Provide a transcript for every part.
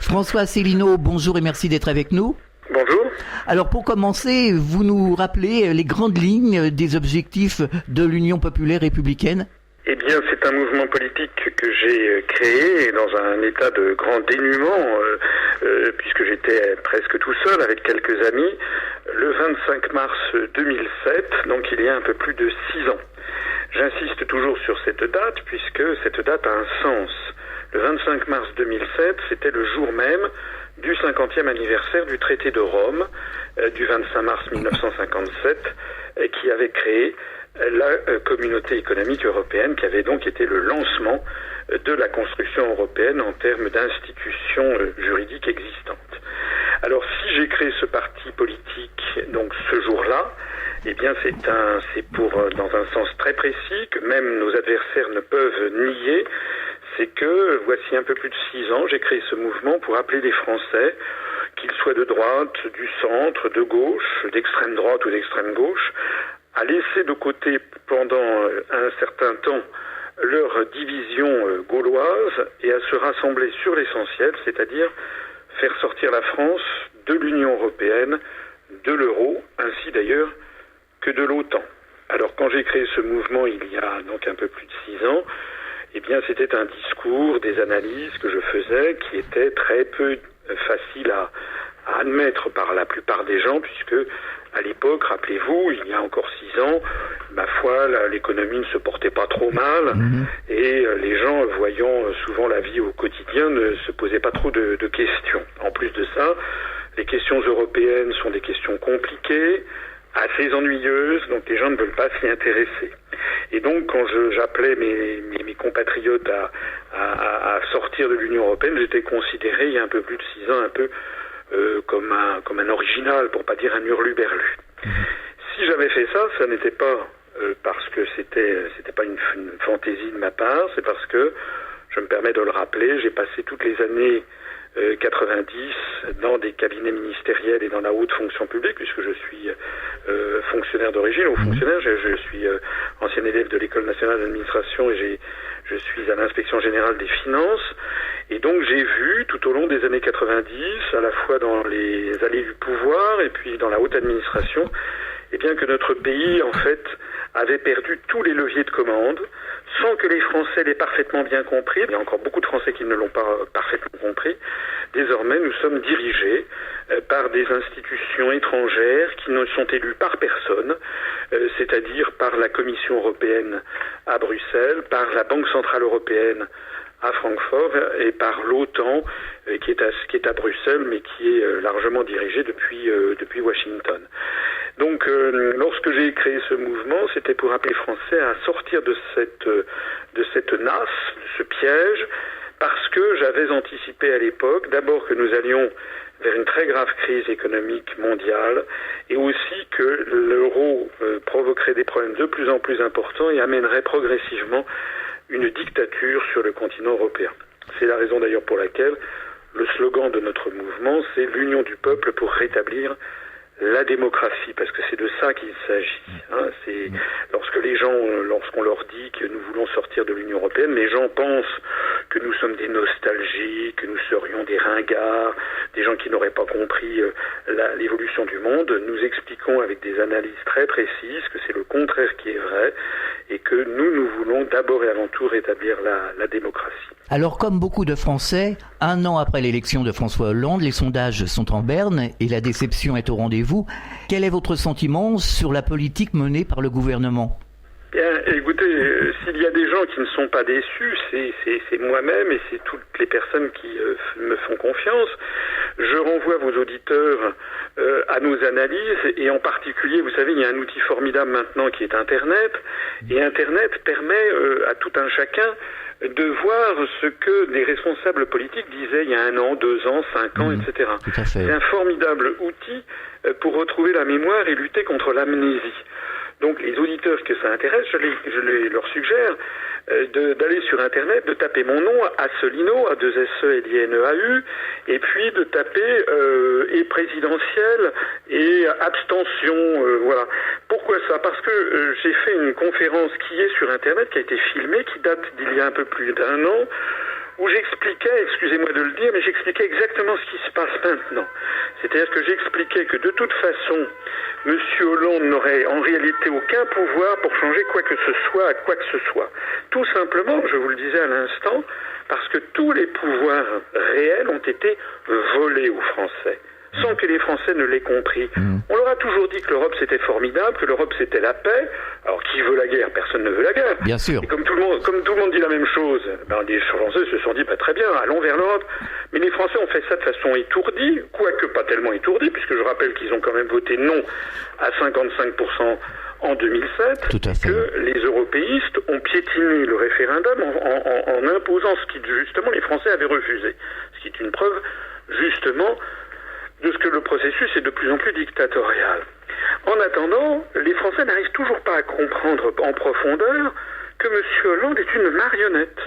François Asselineau, bonjour et merci d'être avec nous. Bonjour. Alors pour commencer, vous nous rappelez les grandes lignes des objectifs de l'Union populaire républicaine ? Eh bien, c'est un mouvement politique que j'ai créé dans un état de grand dénuement, puisque j'étais presque tout seul avec quelques amis, le 25 mars 2007, donc il y a un peu plus de 6 ans. J'insiste toujours sur cette date, puisque cette date a un sens. Le 25 mars 2007, c'était le jour même du 50e anniversaire du traité de Rome, du 25 mars 1957, qui avait créé la communauté économique européenne, qui avait donc été le lancement de la construction européenne en termes d'institutions juridiques existantes. Alors si j'ai créé ce parti politique donc ce jour-là, eh bien c'est pour dans un sens très précis que même nos adversaires ne peuvent nier, c'est que voici un peu plus de 6 ans, j'ai créé ce mouvement pour appeler les Français, qu'ils soient de droite, du centre, de gauche, d'extrême droite ou d'extrême gauche, à laisser de côté pendant un certain temps leur division gauloise et à se rassembler sur l'essentiel, c'est-à-dire faire sortir la France de l'Union européenne, de l'euro, ainsi d'ailleurs que de l'OTAN. Alors quand j'ai créé ce mouvement il y a donc un peu plus de 6 ans, eh bien c'était un discours, des analyses que je faisais qui étaient très peu faciles à admettre par la plupart des gens, puisque à l'époque, rappelez-vous, il y a encore 6 ans, ma foi, l'économie ne se portait pas trop mal, et les gens, voyant souvent la vie au quotidien, ne se posaient pas trop de questions. En plus de ça, les questions européennes sont des questions compliquées, assez ennuyeuses, donc les gens ne veulent pas s'y intéresser. Et donc, quand j'appelais mes compatriotes à sortir de l'Union européenne, j'étais considéré, il y a un peu plus de 6 ans, un peu comme un original, pour pas dire un hurluberlu. Si j'avais fait ça, ça n'était pas parce que c'était pas une fantaisie de ma part, c'est parce que, je me permets de le rappeler, j'ai passé toutes les années 90 dans des cabinets ministériels et dans la haute fonction publique, puisque je suis fonctionnaire d'origine, ou fonctionnaire, je suis ancien élève de l'École nationale d'administration et je suis à l'inspection générale des finances, et donc j'ai vu tout au long des années 90, à la fois dans les allées du pouvoir et puis dans la haute administration, eh bien que notre pays en fait avait perdu tous les leviers de commande, sans que les Français l'aient parfaitement bien compris. Il y a encore beaucoup de Français qui ne l'ont pas parfaitement compris. Désormais, nous sommes dirigés par des institutions étrangères qui ne sont élues par personne, c'est-à-dire par la Commission européenne à Bruxelles, par la Banque centrale européenne à Francfort et par l'OTAN qui est à Bruxelles, mais qui est largement dirigée depuis Washington. Donc, lorsque j'ai créé ce mouvement, c'était pour appeler les Français à sortir de cette nasse, de ce piège, parce que j'avais anticipé à l'époque, d'abord que nous allions vers une très grave crise économique mondiale, et aussi que l'euro provoquerait des problèmes de plus en plus importants et amènerait progressivement une dictature sur le continent européen. C'est la raison d'ailleurs pour laquelle le slogan de notre mouvement, c'est l'union du peuple pour rétablir la démocratie, parce que c'est de ça qu'il s'agit. C'est lorsqu'on leur dit que nous voulons sortir de l'Union européenne, les gens pensent que nous sommes des nostalgiques, que nous serions des ringards, des gens qui n'auraient pas compris l'évolution du monde. Nous expliquons avec des analyses très précises que c'est le contraire qui est vrai, et que nous voulons d'abord et avant tout rétablir la démocratie. Alors, comme beaucoup de Français, 1 an après l'élection de François Hollande, les sondages sont en berne et la déception est au rendez-vous. Quel est votre sentiment sur la politique menée par le gouvernement ? Bien, écoutez, s'il y a des gens qui ne sont pas déçus, c'est moi-même et c'est toutes les personnes qui me font confiance. Je renvoie vos auditeurs à nos analyses, et en particulier, vous savez, il y a un outil formidable maintenant qui est Internet, et Internet permet à tout un chacun de voir ce que les responsables politiques disaient il y a 1 an, 2 ans, 5 ans, etc. C'est un formidable outil pour retrouver la mémoire et lutter contre l'amnésie. Donc les auditeurs que ça intéresse, je leur suggère d'aller sur Internet, de taper mon nom, Asselineau, A2SE-L-I-N-E-A-U, et puis de taper et présidentielle et abstention, voilà. Pourquoi ça ? Parce que j'ai fait une conférence qui est sur Internet, qui a été filmée, qui date d'il y a un peu plus d'1 an, où j'expliquais, excusez-moi de le dire, mais j'expliquais exactement ce qui se passe maintenant. C'est-à-dire que j'expliquais que de toute façon, M. Hollande n'aurait en réalité aucun pouvoir pour changer quoi que ce soit à quoi que ce soit. Tout simplement, je vous le disais à l'instant, parce que tous les pouvoirs réels ont été volés aux Français, sans que les Français ne l'aient compris. On leur a toujours dit que l'Europe c'était formidable, que l'Europe c'était la paix. Alors qui veut la guerre? Personne ne veut la guerre. Bien sûr. Et comme tout le monde dit la même chose, les Français se sont dit très bien, allons vers l'Europe. Mais les Français ont fait ça de façon étourdie, quoique pas tellement étourdie, puisque je rappelle qu'ils ont quand même voté non à 55% en 2007, Tout à fait. que les européistes ont piétiné le référendum en imposant ce qui justement les Français avaient refusé. Ce qui est une preuve justement de ce que le processus est de plus en plus dictatorial. En attendant, les Français n'arrivent toujours pas à comprendre en profondeur que M. Hollande est une marionnette.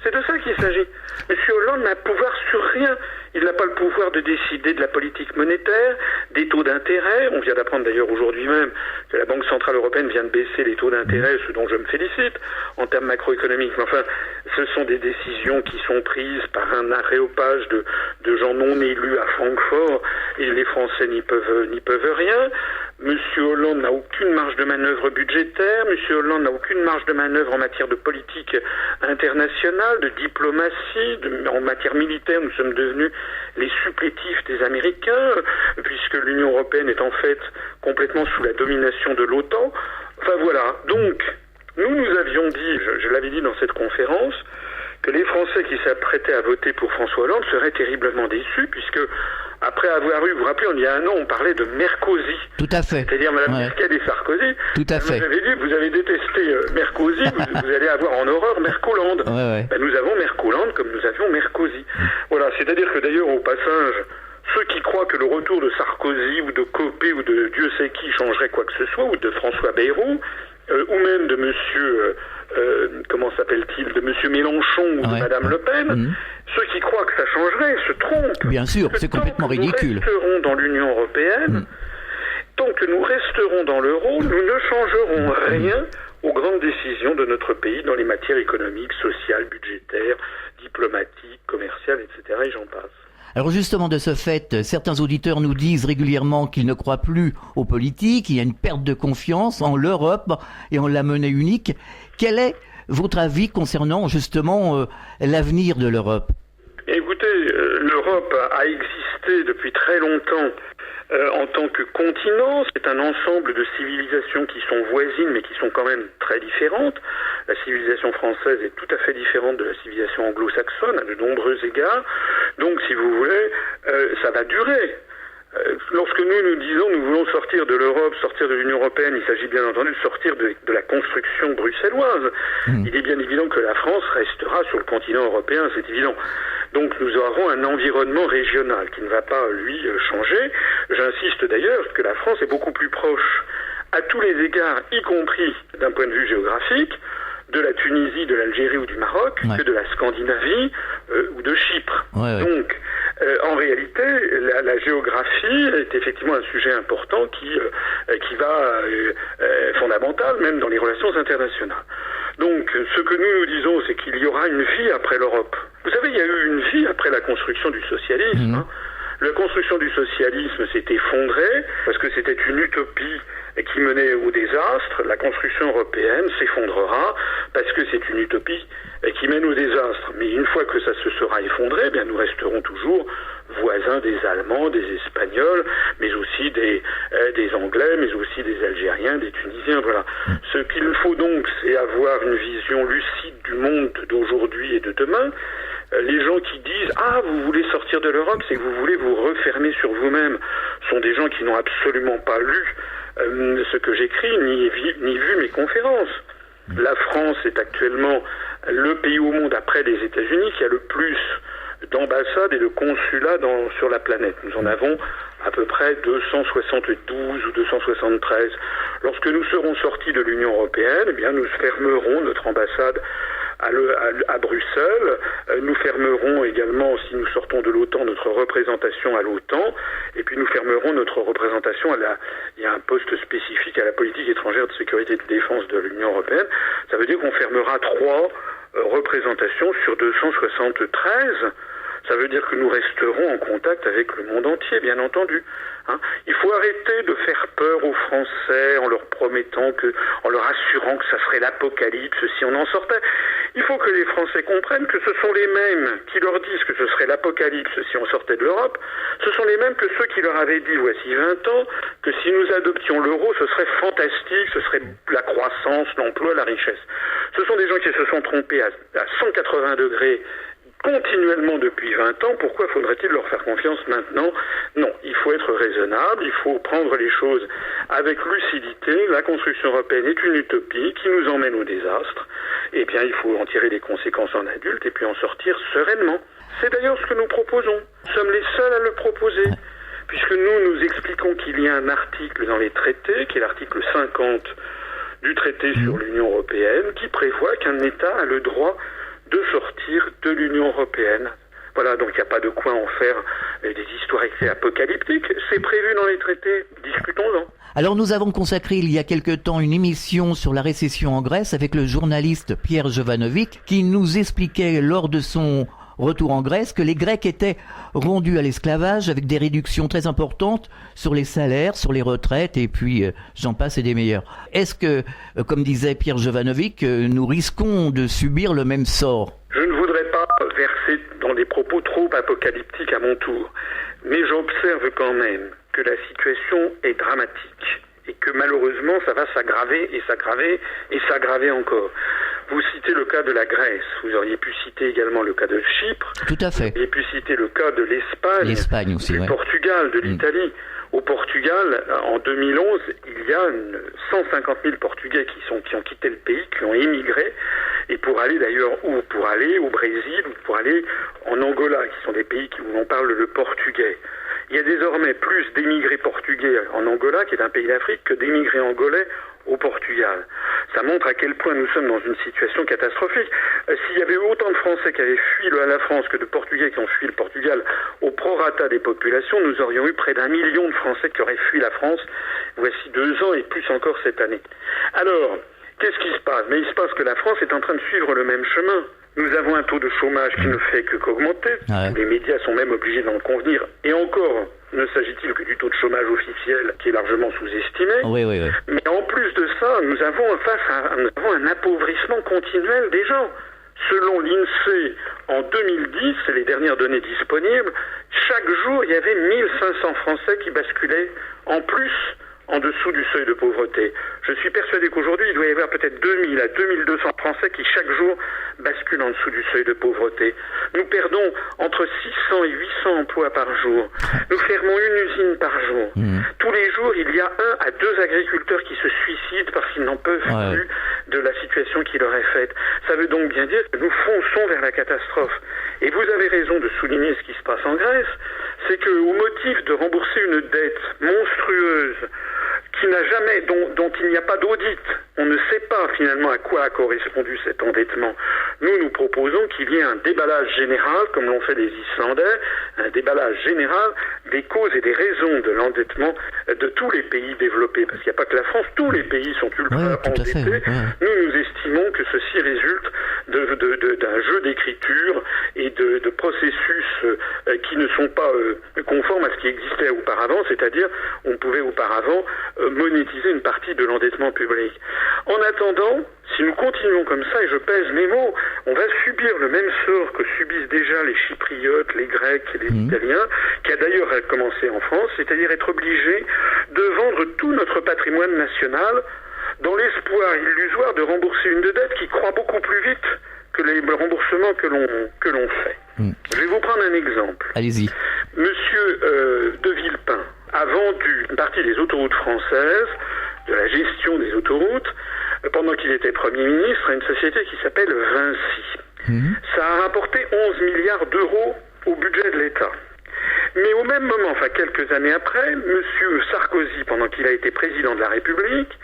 C'est de ça qu'il s'agit. M. Hollande n'a pouvoir sur rien. Il n'a pas le pouvoir de décider de la politique monétaire, des taux d'intérêt. On vient d'apprendre d'ailleurs aujourd'hui même que la Banque Centrale Européenne vient de baisser les taux d'intérêt, ce dont je me félicite en termes macroéconomiques. Mais enfin, ce sont des décisions qui sont prises par un aréopage de gens non élus à Francfort, et les Français n'y peuvent rien. M. Hollande n'a aucune marge de manœuvre budgétaire. M. Hollande n'a aucune marge de manœuvre en matière de politique internationale, de diplomatie, en matière militaire. Nous sommes devenus les supplétifs des Américains, puisque l'Union européenne est en fait complètement sous la domination de l'OTAN. Enfin voilà. Donc, nous avions dit, je l'avais dit dans cette conférence, que les Français qui s'apprêtaient à voter pour François Hollande seraient terriblement déçus, puisque après avoir eu, vous vous rappelez, il y a un an, on parlait de Merkozy. Tout à fait. C'est-à-dire Mme Merkel et Sarkozy. Tout à fait. Vous avez dit, vous avez détesté Merkozy, vous allez avoir en horreur Merkolande. Nous avons Merkolande comme nous avions Merkozy. Voilà, c'est-à-dire que d'ailleurs, au passage, ceux qui croient que le retour de Sarkozy ou de Copé ou de Dieu sait qui changerait quoi que ce soit, ou de François Bayrou, ou même de monsieur, comment s'appelle-t-il, de monsieur Mélenchon ou de madame Le Pen, ceux qui croient que ça changerait se trompent. Bien sûr, c'est complètement ridicule. Nous resterons dans l'Union européenne, tant que nous resterons dans l'euro, nous ne changerons rien aux grandes décisions de notre pays dans les matières économiques, sociales, budgétaires, diplomatiques, commerciales, etc. et j'en passe. Alors justement, de ce fait, certains auditeurs nous disent régulièrement qu'ils ne croient plus aux politiques, il y a une perte de confiance en l'Europe et en la monnaie unique. Quel est votre avis concernant justement l'avenir de l'Europe? Écoutez, l'Europe a existé depuis très longtemps en tant que continent. C'est un ensemble de civilisations qui sont voisines mais qui sont quand même très différentes. La civilisation française est tout à fait différente de la civilisation anglo-saxonne à de nombreux égards. Donc, si vous voulez, ça va durer. Lorsque nous disons nous voulons sortir de l'Europe, sortir de l'Union européenne, il s'agit bien entendu de sortir de la construction bruxelloise. Il est bien évident que la France restera sur le continent européen, c'est évident. Donc nous aurons un environnement régional qui ne va pas, lui, changer. J'insiste d'ailleurs que la France est beaucoup plus proche à tous les égards, y compris d'un point de vue géographique, de la Tunisie, de l'Algérie ou du Maroc, que de la Scandinavie ou de Chypre. Donc, en réalité, la géographie est effectivement un sujet important qui va fondamental, même dans les relations internationales. Donc, ce que nous disons, c'est qu'il y aura une vie après l'Europe. Vous savez, il y a eu une vie après la construction du socialisme. La construction du socialisme s'est effondrée parce que c'était une utopie qui menait au désastre. La construction européenne s'effondrera parce que c'est une utopie qui mène au désastre. Mais une fois que ça se sera effondré, bien nous resterons toujours voisins des Allemands, des Espagnols, mais aussi des Anglais, mais aussi des Algériens, des Tunisiens. Voilà. Ce qu'il faut donc, c'est avoir une vision lucide du monde d'aujourd'hui et de demain. Les gens qui disent « Ah, vous voulez sortir de l'Europe, c'est que vous voulez vous refermer sur vous-même » sont des gens qui n'ont absolument pas lu ce que j'écris, ni vu mes conférences. La France est actuellement le pays au monde, après les États-Unis, qui a le plus d'ambassades et de consulats sur la planète. Nous en avons à peu près 272 ou 273. Lorsque nous serons sortis de l'Union européenne, eh bien, nous fermerons notre ambassade à Bruxelles. Nous fermerons également, si nous sortons de l'OTAN, notre représentation à l'OTAN. Et puis nous fermerons notre représentation il y a un poste spécifique à la politique étrangère de sécurité et de défense de l'Union européenne. Ça veut dire qu'on fermera 3 représentation sur 273. Ça veut dire que nous resterons en contact avec le monde entier, bien entendu. Il faut arrêter de faire peur aux Français en leur promettant en leur assurant que ça serait l'apocalypse si on en sortait. Il faut que les Français comprennent que ce sont les mêmes qui leur disent que ce serait l'apocalypse si on sortait de l'Europe. Ce sont les mêmes que ceux qui leur avaient dit voici 20 ans que si nous adoptions l'euro, ce serait fantastique, ce serait la croissance, l'emploi, la richesse. Ce sont des gens qui se sont trompés à 180 degrés continuellement depuis 20 ans, pourquoi faudrait-il leur faire confiance maintenant? Non, il faut être raisonnable, il faut prendre les choses avec lucidité. La construction européenne est une utopie qui nous emmène au désastre. Eh bien, il faut en tirer les conséquences en adulte et puis en sortir sereinement. C'est d'ailleurs ce que nous proposons. Nous sommes les seuls à le proposer, puisque nous expliquons qu'il y a un article dans les traités, qui est l'article 50 du traité sur l'Union européenne, qui prévoit qu'un État a le droit de sortir de l'Union européenne. Voilà, donc il n'y a pas de quoi en faire des histoires apocalyptiques. C'est prévu dans les traités. Discutons-en. Alors nous avons consacré il y a quelque temps une émission sur la récession en Grèce avec le journaliste Pierre Jovanovic qui nous expliquait lors de son retour en Grèce que les Grecs étaient rendus à l'esclavage avec des réductions très importantes sur les salaires, sur les retraites et puis j'en passe et des meilleurs. Est-ce que, comme disait Pierre Jovanovic, nous risquons de subir le même sort? Je ne voudrais pas verser dans des propos trop apocalyptiques à mon tour, mais j'observe quand même que la situation est dramatique et que malheureusement ça va s'aggraver et s'aggraver et s'aggraver encore. Vous citez le cas de la Grèce, vous auriez pu citer également le cas de Chypre, tout à fait. Vous auriez pu citer le cas de l'Espagne aussi, du Portugal, de l'Italie. Au Portugal, en 2011, il y a 150 000 Portugais qui ont quitté le pays, qui ont émigré, et pour aller d'ailleurs pour aller au Brésil ou pour aller en Angola, qui sont des pays où l'on parle le portugais. Il y a désormais plus d'émigrés portugais en Angola, qui est un pays d'Afrique, que d'émigrés angolais au Portugal. Ça montre à quel point nous sommes dans une situation catastrophique. S'il y avait autant de Français qui avaient fui la France que de Portugais qui ont fui le Portugal au prorata des populations, nous aurions eu près d'1 million de Français qui auraient fui la France voici 2 ans et plus encore cette année. Alors, qu'est-ce qui se passe? Mais il se passe que la France est en train de suivre le même chemin. Nous avons un taux de chômage qui ne fait qu'augmenter. Les médias sont même obligés d'en convenir. Et encore, ne s'agit-il que du taux de chômage officiel qui est largement sous-estimé. Oui. Mais en plus de ça, nous avons un appauvrissement continuel des gens. Selon l'INSEE, en 2010, c'est les dernières données disponibles, chaque jour, il y avait 1500 Français qui basculaient en plus en dessous du seuil de pauvreté. Je suis persuadé qu'aujourd'hui, il doit y avoir peut-être 2000 à 2200 Français qui chaque jour basculent en dessous du seuil de pauvreté. Nous perdons entre 600 et 800 emplois par jour. Nous fermons une usine par jour. Tous les jours, il y a 1 à 2 agriculteurs qui se suicident parce qu'ils n'en peuvent plus de la situation qui leur est faite. Ça veut donc bien dire que nous fonçons vers la catastrophe. Et vous avez raison de souligner ce qui se passe en Grèce, c'est qu'au motif de rembourser une dette monstrueuse qui n'a jamais, dont il n'y a pas d'audit, on ne sait pas finalement à quoi a correspondu cet endettement. Nous proposons qu'il y ait un déballage général, comme l'ont fait les Islandais, un déballage général des causes et des raisons de l'endettement de tous les pays développés. Parce qu'il n'y a pas que la France, tous les pays sont ultra endettés. Nous estimons que ceci résulte d'un jeu d'écriture et de processus qui ne sont pas conformes à ce qui existait auparavant, c'est-à-dire on pouvait auparavant monétiser une partie de l'endettement public. En attendant, si nous continuons comme ça, et je pèse mes mots, on va subir le même sort que subissent déjà les Chypriotes, les Grecs et les Italiens, qui a d'ailleurs commencé en France, c'est-à-dire être obligés de vendre tout notre patrimoine national dans l'espoir illusoire de rembourser une dette qui croît beaucoup plus vite que les remboursements que l'on fait. Je vais vous prendre un exemple. Allez-y. Monsieur de Villepin a vendu une partie des autoroutes françaises, de la gestion des autoroutes, pendant qu'il était Premier ministre, à une société qui s'appelle Vinci. Ça a rapporté 11 milliards d'euros au budget de l'État. Mais au même moment, quelques années après, monsieur Sarkozy, pendant qu'il a été président de la République,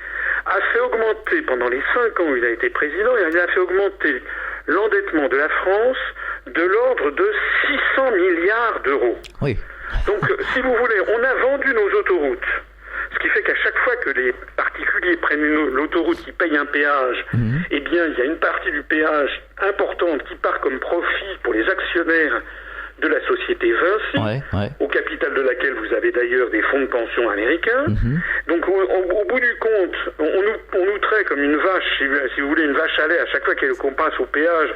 a fait augmenter, pendant les 5 ans où il a été président, il a fait augmenter l'endettement de la France de l'ordre de 600 milliards d'euros. Oui. Donc, si vous voulez, on a vendu nos autoroutes. Ce qui fait qu'à chaque fois que les particuliers prennent l'autoroute qui paye un péage, eh bien, il y a une partie du péage importante qui part comme profit pour les actionnaires de la société Vinci, au capital de laquelle vous avez d'ailleurs des fonds de pension américains. Donc au bout du compte, on nous traite comme une vache, si vous voulez, une vache à lait à chaque fois qu'on passe au péage,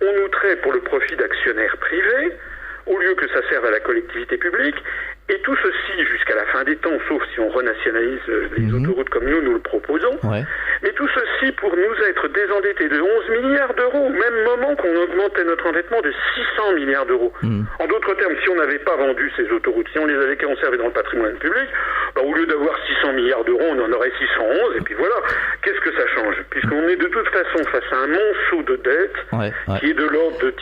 on nous traite pour le profit d'actionnaires privés, au lieu que ça serve à la collectivité publique. Et tout ceci jusqu'à la fin des temps, sauf si on renationalise les autoroutes comme nous le proposons. Mais tout ceci pour nous être désendettés de 11 milliards d'euros, au même moment qu'on augmentait notre endettement de 600 milliards d'euros. En d'autres termes, si on n'avait pas vendu ces autoroutes, si on les avait conservées dans le patrimoine public, au lieu d'avoir 600 milliards d'euros, on en aurait 611, et puis voilà. Qu'est-ce que ça change? Puisqu'on est de toute façon face à un monceau de dette qui est de l'ordre de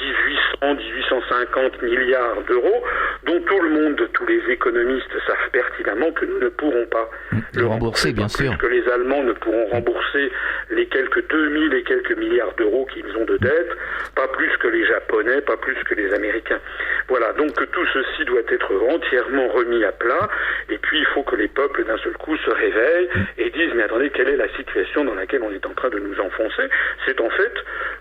1850 milliards d'euros, dont tout le monde, tous les économistes savent pertinemment que nous ne pourrons pas le rembourser, bien sûr. Que les Allemands ne pourront rembourser les quelques 2000 et quelques milliards d'euros qu'ils ont de dette, pas plus que les Japonais, pas plus que les Américains. Voilà, donc tout ceci doit être entièrement remis à plat, et puis il faut que les peuples d'un seul coup se réveillent et disent, mais attendez, quelle est la situation dans laquelle on est en train de nous enfoncer? C'est en fait,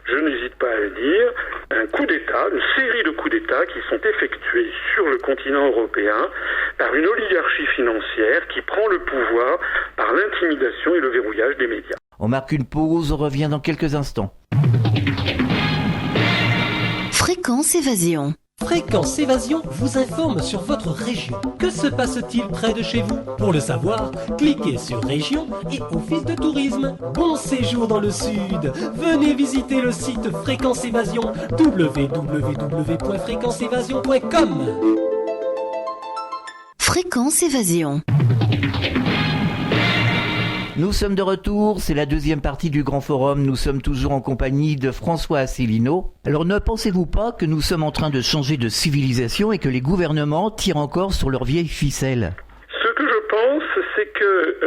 je n'hésite pas à le dire, un coup d'État, une série de coups d'État qui sont effectués sur le continent européen par une oligarchie financière qui prend le pouvoir par l'intimidation et le verrouillage des médias. On marque une pause, on revient dans quelques instants. Fréquence Évasion. Fréquence Évasion vous informe sur votre région. Que se passe-t-il près de chez vous? Pour le savoir, cliquez sur Région et Office de tourisme. Bon séjour dans le Sud. Venez visiter le site Fréquence Évasion, www.fréquenceévasion.com. Fréquence Évasion. Nous sommes de retour, c'est la deuxième partie du Grand Forum. Nous sommes toujours en compagnie de François Asselineau. Alors ne pensez-vous pas que nous sommes en train de changer de civilisation et que les gouvernements tirent encore sur leurs vieilles ficelles? Ce que je pense, c'est que,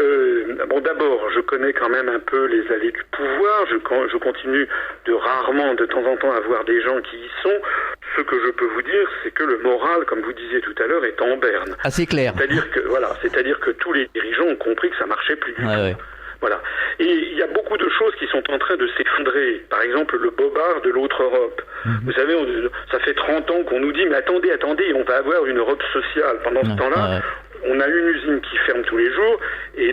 d'abord, je connais quand même un peu les allées du pouvoir. Je continue de rarement, de temps en temps, avoir des gens qui y sont. Ce que je peux vous dire, c'est que le moral, comme vous disiez tout à l'heure, est en berne. Ah, c'est clair. C'est-à-dire que tous les dirigeants ont compris que ça marchait plus du tout. Voilà. Et il y a beaucoup de choses qui sont en train de s'effondrer. Par exemple, le bobard de l'autre Europe. Vous savez, ça fait 30 ans qu'on nous dit, mais attendez, on va avoir une Europe sociale. Pendant ce temps-là, on a une usine qui ferme tous les jours et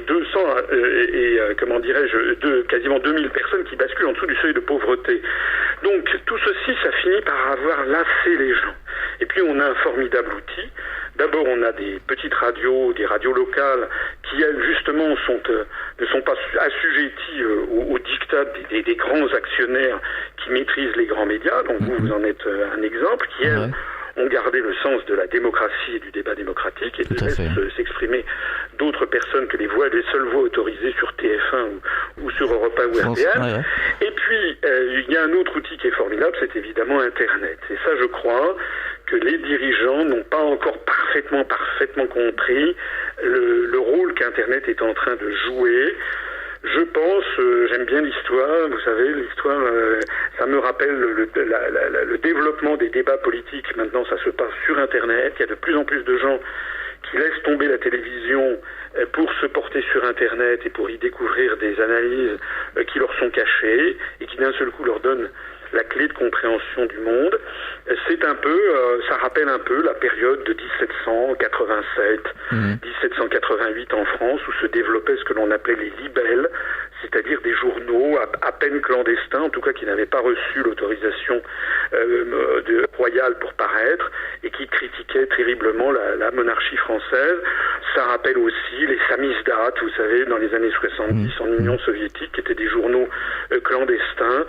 quasiment 2000 personnes qui basculent en dessous du seuil de pauvreté. Donc tout ceci, ça finit par avoir lassé les gens. Et puis on a un formidable outil. D'abord, on a des petites radios, des radios locales qui, elles, justement, ne sont pas assujetties au diktat des grands actionnaires qui maîtrisent les grands médias. Donc vous en êtes un exemple, qui, elles, ont gardé le sens de la démocratie et du débat démocratique et de laisser s'exprimer d'autres personnes que les seules voix autorisées sur TF1 ou sur Europe 1 ou RTL. Et puis, il y a un autre outil qui est formidable, c'est évidemment Internet. Et ça, je crois que les dirigeants n'ont pas encore parfaitement compris le rôle qu'Internet est en train de jouer. Je pense, j'aime bien l'histoire, vous savez, l'histoire, ça me rappelle le développement des débats politiques. Maintenant, ça se passe sur Internet, il y a de plus en plus de gens qui laissent tomber la télévision pour se porter sur Internet et pour y découvrir des analyses qui leur sont cachées et qui d'un seul coup leur donnent la clé de compréhension du monde. C'est un peu, ça rappelle un peu la période de 1787, 1788 en France, où se développait ce que l'on appelait les libelles, c'est-à-dire des journaux à peine clandestins, en tout cas qui n'avaient pas reçu l'autorisation royale pour paraître, et qui critiquaient terriblement la monarchie française. Ça rappelle aussi les samizdat, vous savez, dans les années 70 en Union soviétique, qui étaient des journaux clandestins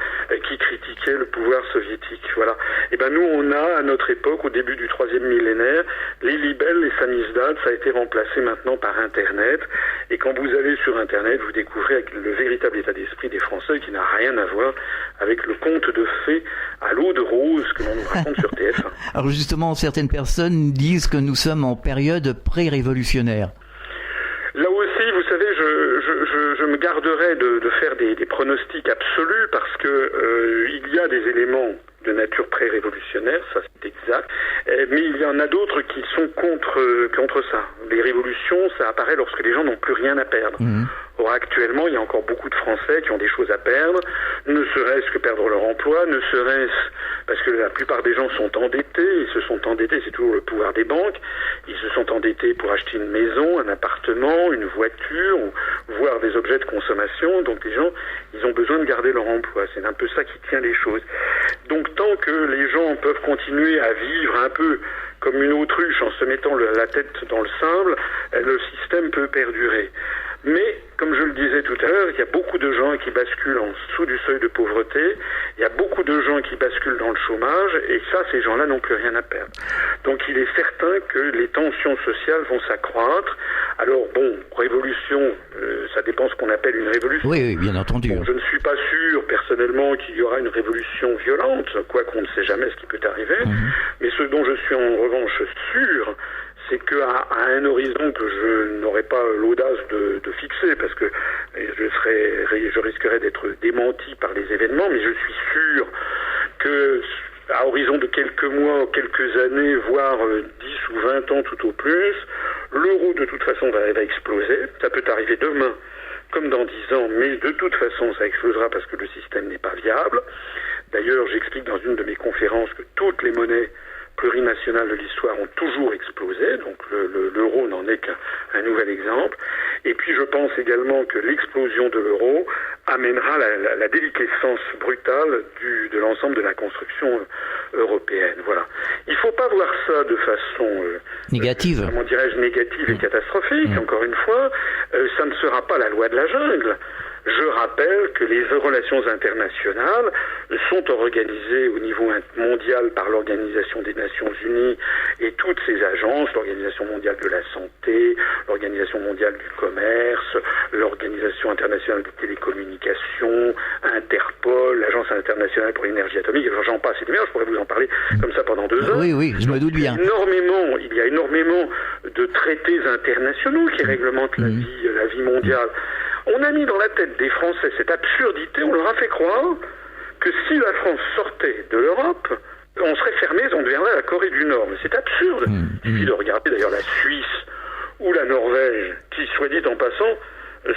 qui critiquaient le pouvoir soviétique. Voilà. Et ben nous, on a à notre époque, au début du 3e millénaire, les libelles, les samizdat, ça a été remplacé maintenant par Internet. Et quand vous allez sur Internet, vous découvrez le véritable état d'esprit des Français qui n'a rien à voir avec le conte de fées à l'eau de rose que l'on nous raconte sur TF1. Alors justement, certaines personnes disent que nous sommes en période pré-révolutionnaire. Là aussi, vous savez, je me garderai de faire des pronostics absolus parce que il y a des éléments de nature pré-révolutionnaire, ça c'est exact. Mais il y en a d'autres qui sont contre ça. Les révolutions, ça apparaît lorsque les gens n'ont plus rien à perdre. Or, actuellement, il y a encore beaucoup de Français qui ont des choses à perdre, ne serait-ce que perdre leur emploi, ne serait-ce parce que la plupart des gens sont endettés, ils se sont endettés, c'est toujours le pouvoir des banques, ils se sont endettés pour acheter une maison, un appartement, une voiture, ou voire des objets de consommation, donc les gens, ils ont besoin de garder leur emploi, c'est un peu ça qui tient les choses. Donc tant que les gens peuvent continuer à vivre un peu comme une autruche en se mettant la tête dans le sable, le système peut perdurer. Mais, comme je le disais tout à l'heure, il y a beaucoup de gens qui basculent en dessous du seuil de pauvreté, il y a beaucoup de gens qui basculent dans le chômage, et ça, ces gens-là n'ont plus rien à perdre. Donc il est certain que les tensions sociales vont s'accroître. Alors bon, révolution, ça dépend ce qu'on appelle une révolution. Oui, bien entendu. Bon, je ne suis pas sûr, personnellement, qu'il y aura une révolution violente, quoi qu'on ne sait jamais ce qui peut arriver, mais ce dont je suis en revanche sûr, c'est qu'à un horizon que je n'aurais pas l'audace de fixer, parce que je risquerais d'être démenti par les événements, mais je suis sûr que à horizon de quelques mois, quelques années, voire 10 ou 20 ans tout au plus, l'euro de toute façon va exploser. Ça peut arriver demain comme dans 10 ans, mais de toute façon ça explosera parce que le système n'est pas viable. D'ailleurs, j'explique dans une de mes conférences que toutes les monnaies plurinationales de l'histoire ont toujours explosé, donc l'euro n'en est qu'un nouvel exemple. Et puis je pense également que l'explosion de l'euro amènera la déliquescence brutale de l'ensemble de la construction européenne. Voilà. Il ne faut pas voir ça de façon négative. Comment dirais-je, négative et catastrophique. Encore une fois, ça ne sera pas la loi de la jungle. Je rappelle que les relations internationales sont organisées au niveau mondial par l'Organisation des Nations Unies et toutes ces agences, l'Organisation mondiale de la santé, l'Organisation mondiale du commerce, l'Organisation internationale des télécommunications, Interpol, l'Agence internationale pour l'énergie atomique, j'en passe et des meilleurs, je pourrais vous en parler comme ça pendant 2 heures. Oui, je me doute bien. Il y a énormément de traités internationaux qui réglementent la vie mondiale. On a mis dans la tête des Français cette absurdité, on leur a fait croire que si la France sortait de l'Europe, on serait fermé, on deviendrait la Corée du Nord. Mais c'est absurde. Il suffit de regarder d'ailleurs la Suisse ou la Norvège, qui, soit dit en passant,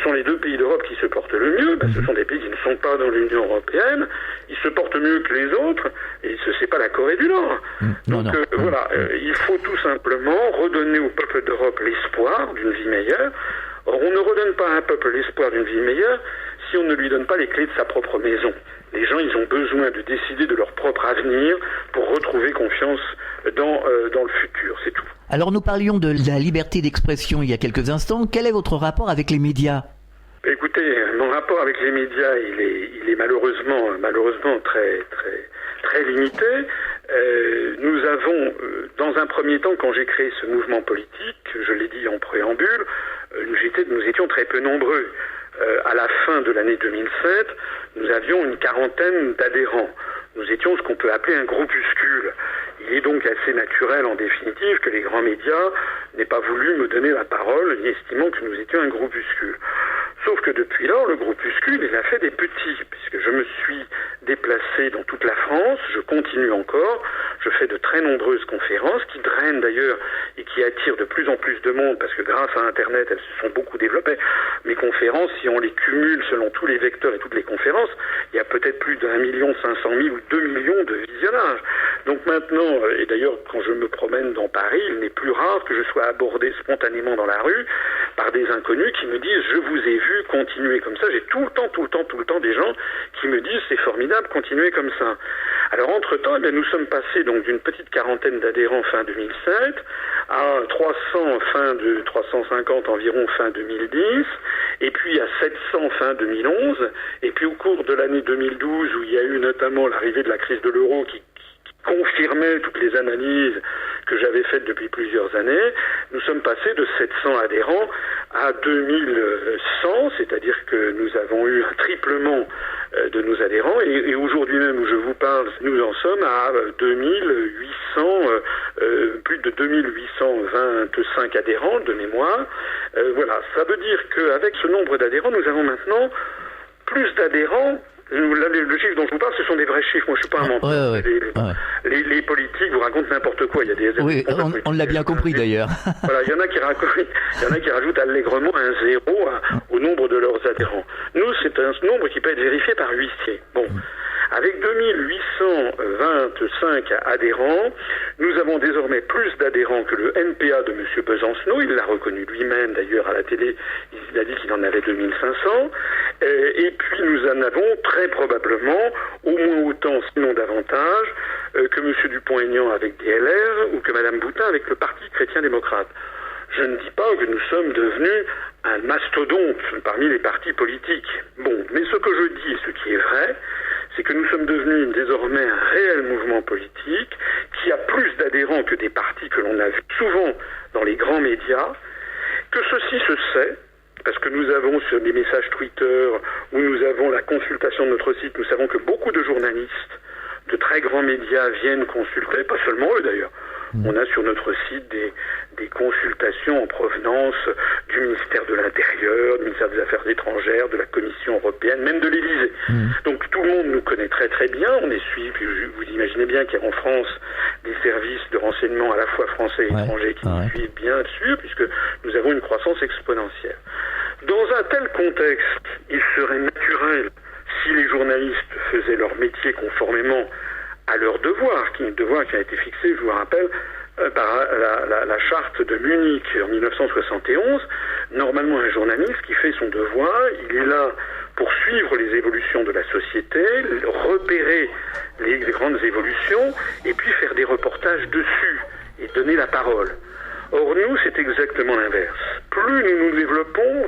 sont les 2 pays d'Europe qui se portent le mieux. Ce sont des pays qui ne sont pas dans l'Union européenne, ils se portent mieux que les autres, et ce n'est pas la Corée du Nord. Voilà, il faut tout simplement redonner au peuple d'Europe l'espoir d'une vie meilleure. Or, on ne redonne pas à un peuple l'espoir d'une vie meilleure si on ne lui donne pas les clés de sa propre maison. Les gens, ils ont besoin de décider de leur propre avenir pour retrouver confiance dans le futur, c'est tout. Alors, nous parlions de la liberté d'expression il y a quelques instants. Quel est votre rapport avec les médias ? Écoutez, mon rapport avec les médias, il est malheureusement très, très, très limité. Nous avons, dans un premier temps, quand j'ai créé ce mouvement politique, je l'ai dit en préambule, nous étions très peu nombreux. À la fin de l'année 2007, nous avions une 40aine d'adhérents. Nous étions ce qu'on peut appeler un groupuscule. Il est donc assez naturel, en définitive, que les grands médias n'aient pas voulu me donner la parole, y estimant que nous étions un groupuscule. Sauf que depuis lors, le groupuscule, il a fait des petits, puisque je me suis déplacé dans toute la France, je continue encore, je fais de très nombreuses conférences qui drainent d'ailleurs et qui attirent de plus en plus de monde, parce que grâce à Internet, elles se sont beaucoup développées. Mes conférences, si on les cumule selon tous les vecteurs et toutes les conférences, il y a peut-être plus d'1 500 000 ou 2 millions de visionnages. Donc maintenant, et d'ailleurs quand je me promène dans Paris, il n'est plus rare que je sois abordé spontanément dans la rue par des inconnus qui me disent « je vous ai vu, continuez comme ça ». J'ai tout le temps des gens qui me disent « c'est formidable, continuez comme ça ». Alors entre-temps, nous sommes passés donc d'une petite 40aine d'adhérents fin 2007 à 350 environ fin 2010, et puis à 700 fin 2011, et puis au cours de l'année 2012 où il y a eu notamment l'arrivée de la crise de l'euro qui confirmait toutes les analyses que j'avais faites depuis plusieurs années, nous sommes passés de 700 adhérents à 2100, c'est-à-dire que nous avons eu un triplement de nos adhérents, et aujourd'hui même où je vous parle, nous en sommes à 2800, plus de 2825 adhérents de mémoire. Voilà, ça veut dire qu'avec ce nombre d'adhérents, nous avons maintenant plus d'adhérents Là, le chiffre dont je vous parle, ce sont des vrais chiffres. Moi, je suis pas un menteur. Les politiques vous racontent n'importe quoi. Il y a des on l'a bien compris d'ailleurs. Voilà, il y en a qui rajoutent allègrement un zéro au nombre de leurs adhérents. Nous, c'est un nombre qui peut être vérifié par huissier. Bon. Avec 2825 adhérents, nous avons désormais plus d'adhérents que le NPA de M. Besancenot. Il l'a reconnu lui-même d'ailleurs à la télé. Il a dit qu'il en avait 2500. Et puis nous en avons très probablement au moins autant, sinon davantage, que M. Dupont-Aignan avec DLR ou que Mme Boutin avec le Parti chrétien-démocrate. Je ne dis pas que nous sommes devenus un mastodonte parmi les partis politiques. Bon, mais ce que je dis, ce qui est vrai, c'est que nous sommes devenus désormais un réel mouvement politique qui a plus d'adhérents que des partis que l'on a vus souvent dans les grands médias, que ceci se sait, parce que nous avons sur des messages Twitter où nous avons la consultation de notre site, nous savons que beaucoup de journalistes de très grands médias viennent consulter, pas seulement eux d'ailleurs. On a sur notre site des consultations en provenance du ministère de l'Intérieur, du ministère des Affaires étrangères, de la Commission européenne, même de l'Élysée. Donc tout le monde nous connaît très très bien. On est suivi, vous imaginez bien qu'il y a en France des services de renseignement à la fois français et étrangers qui nous suivent bien sûr, puisque nous avons une croissance exponentielle. Dans un tel contexte, il serait naturel, si les journalistes faisaient leur métier conformément à leur devoir qui a été fixé, je vous rappelle, par la charte de Munich en 1971. Normalement, un journaliste qui fait son devoir, il est là pour suivre les évolutions de la société, repérer les grandes évolutions, et puis faire des reportages dessus, et donner la parole. Or, nous, c'est exactement l'inverse. Plus nous nous développons,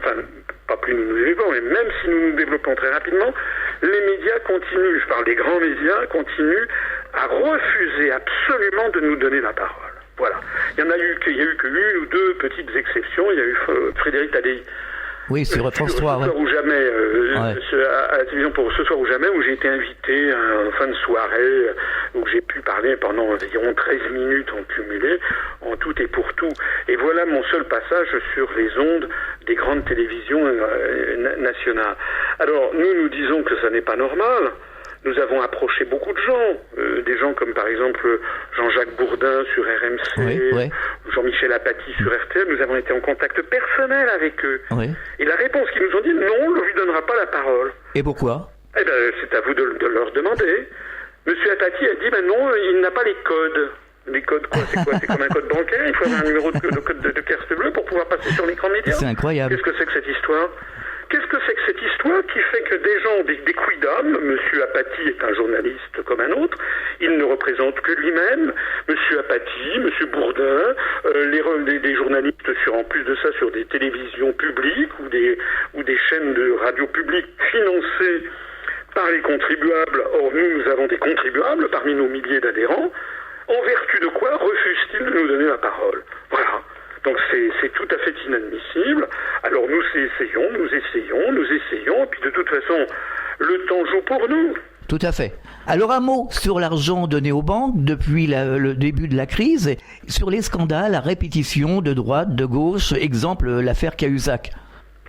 pas plus nous nous développons, mais même si nous nous développons très rapidement, les médias continuent, je parle des grands médias, continuent à refuser absolument de nous donner la parole. Voilà. Il y a eu que une ou deux petites exceptions. Il y a eu Frédéric Tadei. Oui, sur France 3. Ce soir ou jamais, à la télévision pour Ce soir ou jamais, où j'ai été invité en fin de soirée, où j'ai pu parler pendant environ 13 minutes en cumulé, en tout et pour tout. Et voilà mon seul passage sur les ondes des grandes télévisions nationales. Alors, nous disons que ça n'est pas normal. Nous avons approché beaucoup de gens, des gens comme par exemple Jean-Jacques Bourdin sur RMC, Jean-Michel Apathy sur RTL. Nous avons été en contact personnel avec eux. Et la réponse qu'ils nous ont dit, non, on ne lui donnera pas la parole. Et pourquoi ? Eh bien, c'est à vous de leur demander. Monsieur Apathy a dit, non, il n'a pas les codes. Les codes, quoi? C'est comme un code bancaire. Il faut avoir un numéro de code de carte bleue pour pouvoir passer sur l'écran média. C'est incroyable. Qu'est-ce que c'est que cette histoire ? Qu'est-ce que c'est que cette histoire qui fait que des gens, des quidam, Monsieur Apathy est un journaliste comme un autre, il ne représente que lui-même, Monsieur Apathy, Monsieur Bourdin, des journalistes en plus de ça sur des télévisions publiques ou des chaînes de radio publiques financées par les contribuables. Or, nous avons des contribuables parmi nos milliers d'adhérents. En vertu de quoi refusent-ils de nous donner la parole? Voilà. Donc c'est tout à fait inadmissible. Alors nous essayons, et puis de toute façon, le temps joue pour nous. Tout à fait. Alors un mot sur l'argent donné aux banques depuis le début de la crise, sur les scandales à répétition de droite, de gauche, exemple l'affaire Cahuzac.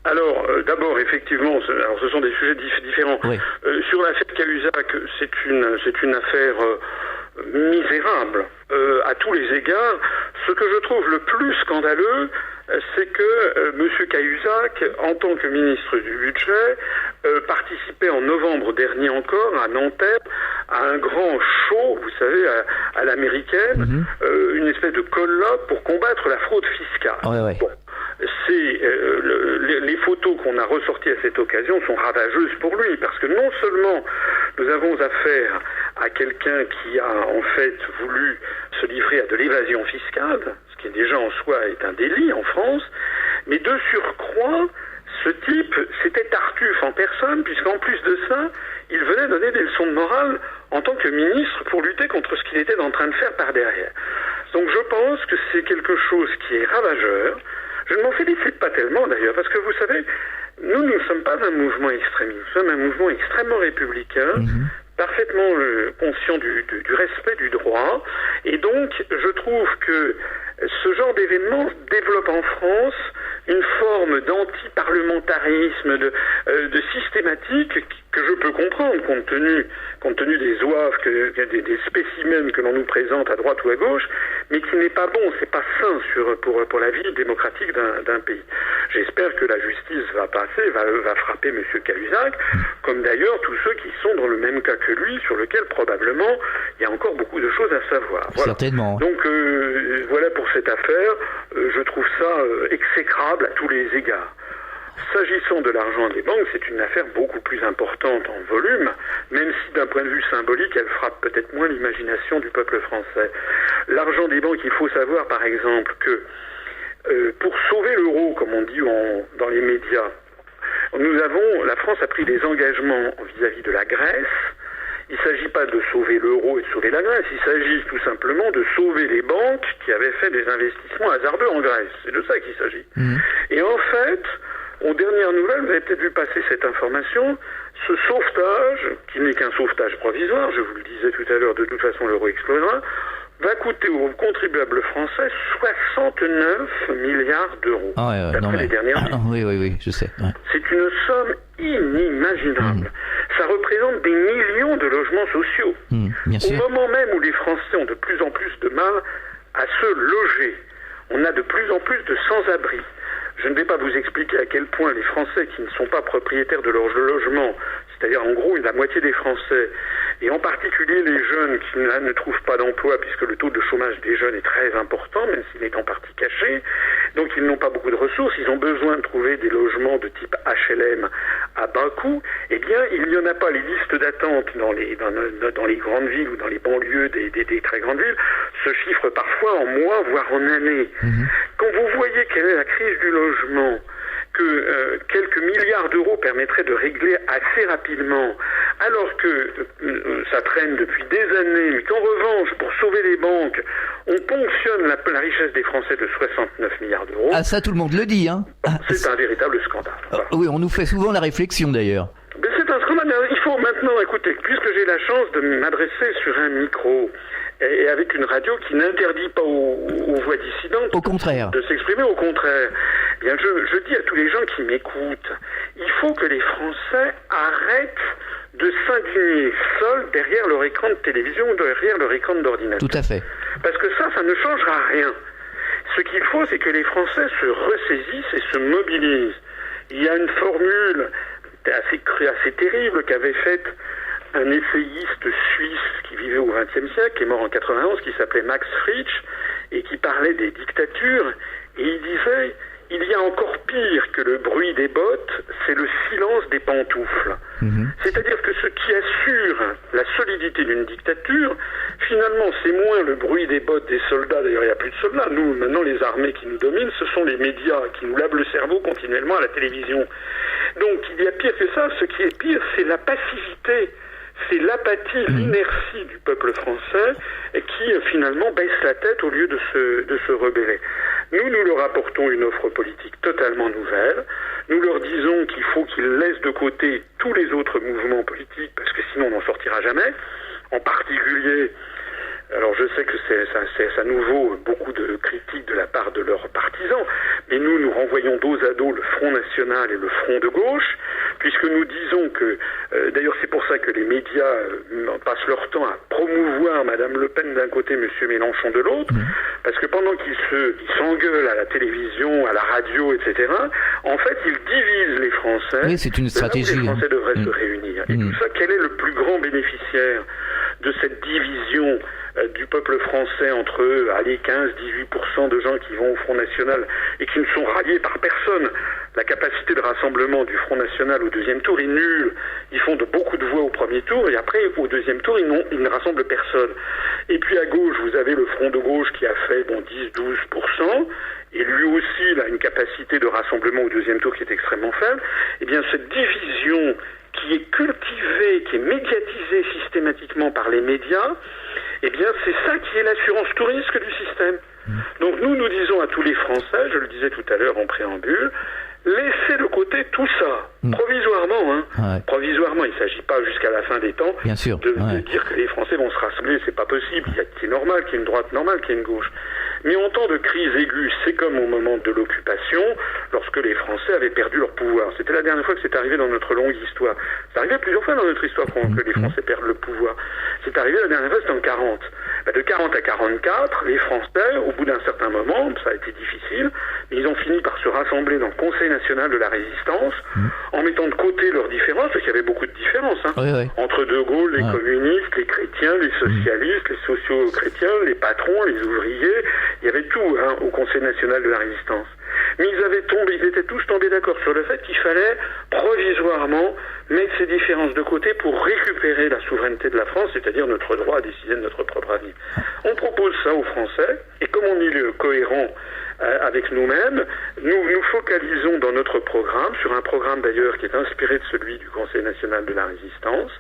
Alors, d'abord, effectivement, ce sont des sujets différents. Oui. Sur l'affaire Cahuzac, c'est une affaire misérable à tous les égards. Ce que je trouve le plus scandaleux, c'est que M. Cahuzac, en tant que ministre du Budget, participait en novembre dernier encore à Nanterre à un grand show, vous savez, à l'américaine, une espèce de colloque pour combattre la fraude fiscale. Ouais. Bon. Les photos qu'on a ressorties à cette occasion sont ravageuses pour lui, parce que non seulement nous avons affaire à quelqu'un qui a en fait voulu se livrer à de l'évasion fiscale, ce qui déjà en soi est un délit en France, mais de surcroît, ce type, c'était Tartuffe en personne, puisqu'en plus de ça, il venait donner des leçons de morale en tant que ministre pour lutter contre ce qu'il était en train de faire par derrière. Donc je pense que c'est quelque chose qui est ravageur. Je ne m'en félicite pas tellement d'ailleurs, parce que vous savez, nous ne sommes pas un mouvement extrémiste, nous sommes un mouvement extrêmement républicain, parfaitement conscient du respect du droit, et donc je trouve que ce genre d'événement développe en France une forme d'anti-parlementarisme, de systématique que je peux comprendre. comprendre compte tenu des ouaves, des spécimens que l'on nous présente à droite ou à gauche, mais qui n'est pas bon, c'est pas sain pour la vie démocratique d'un pays. J'espère que la justice va passer, va frapper M. Cahuzac, comme d'ailleurs tous ceux qui sont dans le même cas que lui, sur lequel probablement il y a encore beaucoup de choses à savoir. Voilà. Certainement. Donc voilà pour cette affaire. Je trouve ça exécrable à tous les égards. S'agissant de l'argent des banques, c'est une affaire beaucoup plus importante en volume, même si d'un point de vue symbolique, elle frappe peut-être moins l'imagination du peuple français. L'argent des banques, il faut savoir par exemple que pour sauver l'euro, comme on dit dans les médias, la France a pris des engagements vis-à-vis de la Grèce. Il ne s'agit pas de sauver l'euro et de sauver la Grèce, il s'agit tout simplement de sauver les banques qui avaient fait des investissements hasardeux en Grèce. C'est de ça qu'il s'agit. Et en fait, aux dernières nouvelles, vous avez peut-être vu passer cette information, ce sauvetage, qui n'est qu'un sauvetage provisoire, je vous le disais tout à l'heure, de toute façon l'euro explosera, va coûter aux contribuables français 69 milliards d'euros, d'après les dernières nuits. Oui, je sais. Ouais. C'est une somme inimaginable. Ça représente des millions de logements sociaux. Bien sûr. Au moment même où les Français ont de plus en plus de mal à se loger, on a de plus en plus de sans-abri. Je ne vais pas vous expliquer à quel point les Français qui ne sont pas propriétaires de leur logement, c'est-à-dire en gros la moitié des Français, et en particulier les jeunes qui ne trouvent pas d'emploi, puisque le taux de chômage des jeunes est très important, même s'il est en partie caché, donc ils n'ont pas beaucoup de ressources, ils ont besoin de trouver des logements de type HLM à bas coût. Eh bien, il n'y en a pas. Les listes d'attente dans les grandes villes ou dans les banlieues des très grandes villes se chiffrent parfois en mois, voire en années. Quand vous voyez quelle est la crise du logement, que quelques milliards d'euros permettraient de régler assez rapidement, alors que ça traîne depuis des années, mais qu'en revanche, pour sauver les banques, on ponctionne la richesse des Français de 69 milliards d'euros. Ah, ça, tout le monde le dit, hein. C'est un véritable scandale. Voilà. Oui, on nous fait souvent la réflexion, d'ailleurs. Mais c'est un scandale. Il faut maintenant, écoutez, puisque j'ai la chance de m'adresser sur un micro, et avec une radio qui n'interdit pas aux voix dissidentes au contraire de s'exprimer, au contraire. Eh bien, je dis à tous les gens qui m'écoutent, il faut que les Français arrêtent de s'indigner seuls derrière leur écran de télévision ou derrière leur écran d'ordinateur. Tout à fait. Parce que ça ne changera rien. Ce qu'il faut, c'est que les Français se ressaisissent et se mobilisent. Il y a une formule assez terrible qu'avait faite un essayiste suisse qui vivait au XXe siècle, qui est mort en 91, qui s'appelait Max Frisch, et qui parlait des dictatures, et il disait « Il y a encore pire que le bruit des bottes, c'est le silence des pantoufles. C'est-à-dire que ce qui assure la solidité d'une dictature, finalement, c'est moins le bruit des bottes des soldats. D'ailleurs, il n'y a plus de soldats. Nous, maintenant, les armées qui nous dominent, ce sont les médias qui nous lavent le cerveau continuellement à la télévision. Donc, il y a pire que ça. Ce qui est pire, c'est la passivité. C'est l'apathie, l'inertie du peuple français qui finalement baisse la tête au lieu de se rebeller. Nous leur apportons une offre politique totalement nouvelle. Nous leur disons qu'il faut qu'ils laissent de côté tous les autres mouvements politiques parce que sinon on n'en sortira jamais. En particulier, alors je sais que ça nous vaut beaucoup de critiques de la part de leurs partisans, mais nous renvoyons dos à dos le Front National et le Front de gauche, puisque nous disons que, d'ailleurs c'est pour ça que les médias passent leur temps à promouvoir Madame Le Pen d'un côté, Monsieur Mélenchon de l'autre, parce que pendant qu'ils s'engueulent à la télévision, à la radio, etc., en fait ils divisent les Français. Oui, c'est une stratégie. Les Français devraient se réunir. Et tout ça, quel est le plus grand bénéficiaire de cette division du peuple français entre 15-18% de gens qui vont au Front National et qui ne sont ralliés par personne? La capacité de rassemblement du Front National au deuxième tour est nulle. Ils font beaucoup de voix au premier tour et après au deuxième tour ils ne rassemblent personne. Et puis à gauche vous avez le Front de gauche qui a fait 10-12%. Et lui aussi il a une capacité de rassemblement au deuxième tour qui est extrêmement faible. Eh bien cette division qui est cultivée, qui est médiatisée systématiquement par les médias, eh bien c'est ça qui est l'assurance tout risque du système. Donc nous disons à tous les Français, je le disais tout à l'heure en préambule, laissez de côté tout ça, provisoirement. Provisoirement, il ne s'agit pas jusqu'à la fin des temps de dire que les Français vont se rassembler, c'est pas possible. C'est normal qu'il y ait une droite, normal qu'il y ait une gauche. Mais en temps de crise aiguë, c'est comme au moment de l'occupation, lorsque les Français avaient perdu leur pouvoir. C'était la dernière fois que c'est arrivé dans notre longue histoire. C'est arrivé plusieurs fois dans notre histoire que les Français perdent le pouvoir. C'est arrivé la dernière fois, c'était en 40. De 40 à 44, les Français, au bout d'un certain moment, ça a été difficile, mais ils ont fini par se rassembler dans le Conseil national de la résistance, en mettant de côté leurs différences, parce qu'il y avait beaucoup de différences, entre De Gaulle, les communistes, les chrétiens, les socialistes, les socio-chrétiens, les patrons, les ouvriers, il y avait tout au Conseil national de la résistance. Mais ils étaient tous tombés d'accord sur le fait qu'il fallait provisoirement mettre ces différences de côté pour récupérer la souveraineté de la France, c'est-à-dire notre droit à décider de notre propre avenir. On propose ça aux Français, et comme on est cohérent avec nous-mêmes, nous nous focalisons dans notre programme, sur un programme d'ailleurs qui est inspiré de celui du Conseil national de la résistance,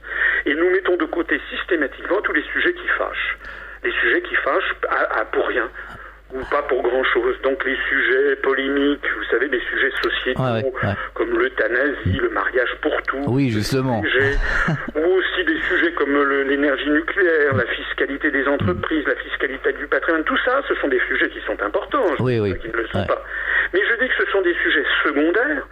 et nous mettons de côté systématiquement tous les sujets qui fâchent. Les sujets qui fâchent pour rien. Ou pas pour grand-chose. Donc les sujets polémiques, vous savez, les sujets sociétaux, comme l'euthanasie, le mariage pour tous. Oui, justement. Ou aussi des sujets comme l'énergie nucléaire, la fiscalité des entreprises, la fiscalité du patrimoine. Tout ça, ce sont des sujets qui sont importants, qui ne le sont pas. Mais je dis que ce sont des sujets secondaires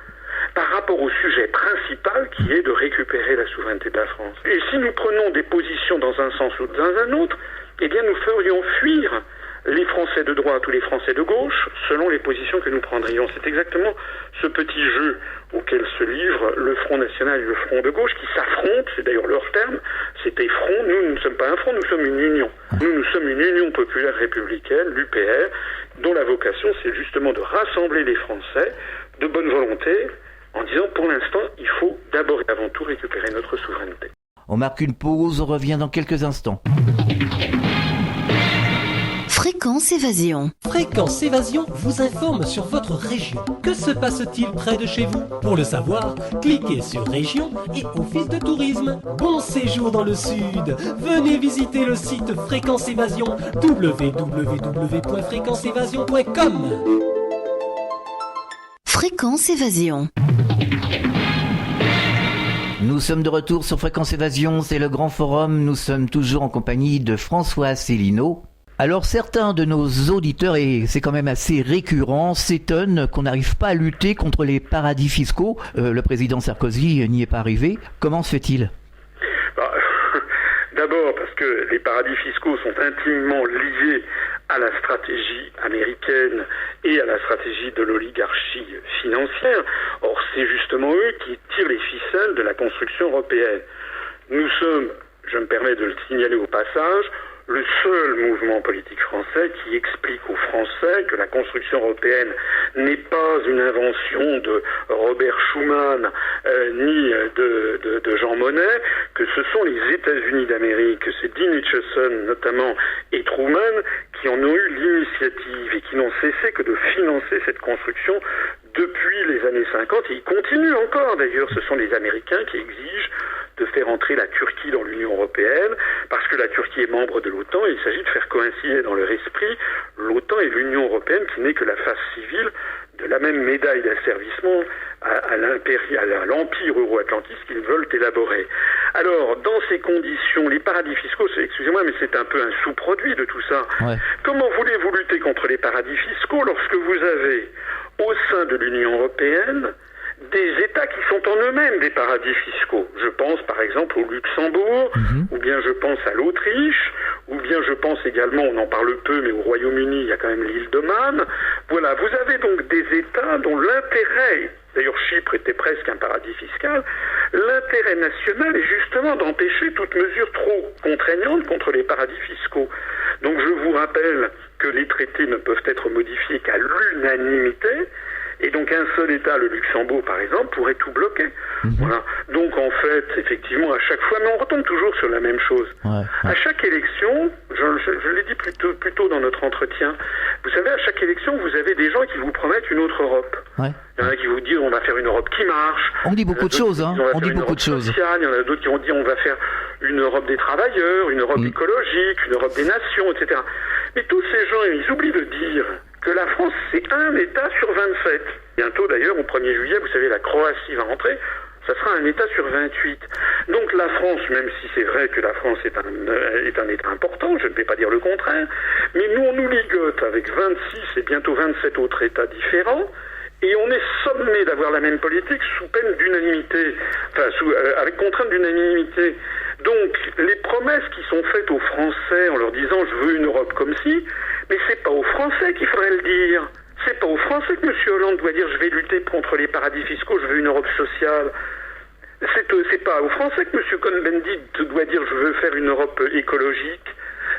par rapport au sujet principal qui est de récupérer la souveraineté de la France. Et si nous prenons des positions dans un sens ou dans un autre, eh bien nous ferions fuir les Français de droite ou les Français de gauche, selon les positions que nous prendrions. C'est exactement ce petit jeu auquel se livrent le Front National et le Front de gauche, qui s'affrontent, c'est d'ailleurs leur terme, c'était front. Nous ne sommes pas un front, nous sommes une union. Nous sommes une union populaire républicaine, l'UPR, dont la vocation, c'est justement de rassembler les Français de bonne volonté, en disant, pour l'instant, il faut d'abord et avant tout récupérer notre souveraineté. On marque une pause, on revient dans quelques instants. Fréquence Évasion. Fréquence Évasion vous informe sur votre région. Que se passe-t-il près de chez vous? Pour le savoir, cliquez sur Région et Office de tourisme. Bon séjour dans le Sud. Venez visiter le site Fréquence Évasion, www.fréquenceévasion.com. Fréquence Évasion. Nous sommes de retour sur Fréquence Évasion, c'est le grand forum. Nous sommes toujours en compagnie de François Asselineau. Alors certains de nos auditeurs, et c'est quand même assez récurrent, s'étonnent qu'on n'arrive pas à lutter contre les paradis fiscaux. Le président Sarkozy n'y est pas arrivé. Comment se fait-il ? D'abord parce que les paradis fiscaux sont intimement liés à la stratégie américaine et à la stratégie de l'oligarchie financière. Or, c'est justement eux qui tirent les ficelles de la construction européenne. Nous sommes, je me permets de le signaler au passage, le seul mouvement politique français qui explique aux Français que la construction européenne n'est pas une invention de Robert Schuman ni de Jean Monnet, que ce sont les États-Unis d'Amérique, que c'est Dean Acheson notamment et Truman qui en ont eu l'initiative et qui n'ont cessé que de financer cette construction depuis les années 50, et ils continuent encore d'ailleurs. Ce sont les Américains qui exigent de faire entrer la Turquie dans l'Union européenne, parce que la Turquie est membre de l'OTAN, et il s'agit de faire coïncider dans leur esprit l'OTAN et l'Union européenne, qui n'est que la face civile de la même médaille d'asservissement à l'empire euro-atlantiste qu'ils veulent élaborer. Alors, dans ces conditions, les paradis fiscaux, excusez-moi, mais c'est un peu un sous-produit de tout ça. Ouais. Comment voulez-vous lutter contre les paradis fiscaux lorsque vous avez, au sein de l'Union européenne, des États qui sont en eux-mêmes des paradis fiscaux? Je pense par exemple au Luxembourg, ou bien je pense à l'Autriche, ou bien je pense également, on en parle peu, mais au Royaume-Uni, il y a quand même l'île de Man. Voilà, vous avez donc des États dont l'intérêt, d'ailleurs Chypre était presque un paradis fiscal, l'intérêt national est justement d'empêcher toute mesure trop contraignante contre les paradis fiscaux. Donc je vous rappelle que les traités ne peuvent être modifiés qu'à l'unanimité. Et donc un seul État, le Luxembourg par exemple, pourrait tout bloquer. Voilà. Donc en fait, effectivement, à chaque fois, mais on retombe toujours sur la même chose. À chaque élection, je l'ai dit plus tôt dans notre entretien, vous savez, à chaque élection, vous avez des gens qui vous promettent une autre Europe. Il y en a qui vous disent on va faire une Europe qui marche. On dit beaucoup de choses, hein. On dit beaucoup de choses. Sociale. Il y en a d'autres qui ont dit on va faire une Europe des travailleurs, une Europe écologique, une Europe des nations, etc. Mais tous ces gens, ils oublient de dire que la France, c'est un État sur 27. Bientôt, d'ailleurs, au 1er juillet, vous savez, la Croatie va rentrer, ça sera un État sur 28. Donc la France, même si c'est vrai que la France est un État important, je ne vais pas dire le contraire, mais nous on nous ligote avec 26 et bientôt 27 autres États différents, et on est sommé d'avoir la même politique sous peine d'unanimité, avec contrainte d'unanimité. Donc les promesses qui sont faites aux Français en leur disant je veux une Europe comme si, mais c'est pas aux Français qu'il faudrait le dire. C'est pas aux Français que M. Hollande doit dire je vais lutter contre les paradis fiscaux, je veux une Europe sociale. C'est pas aux Français que M. Cohn-Bendit doit dire je veux faire une Europe écologique.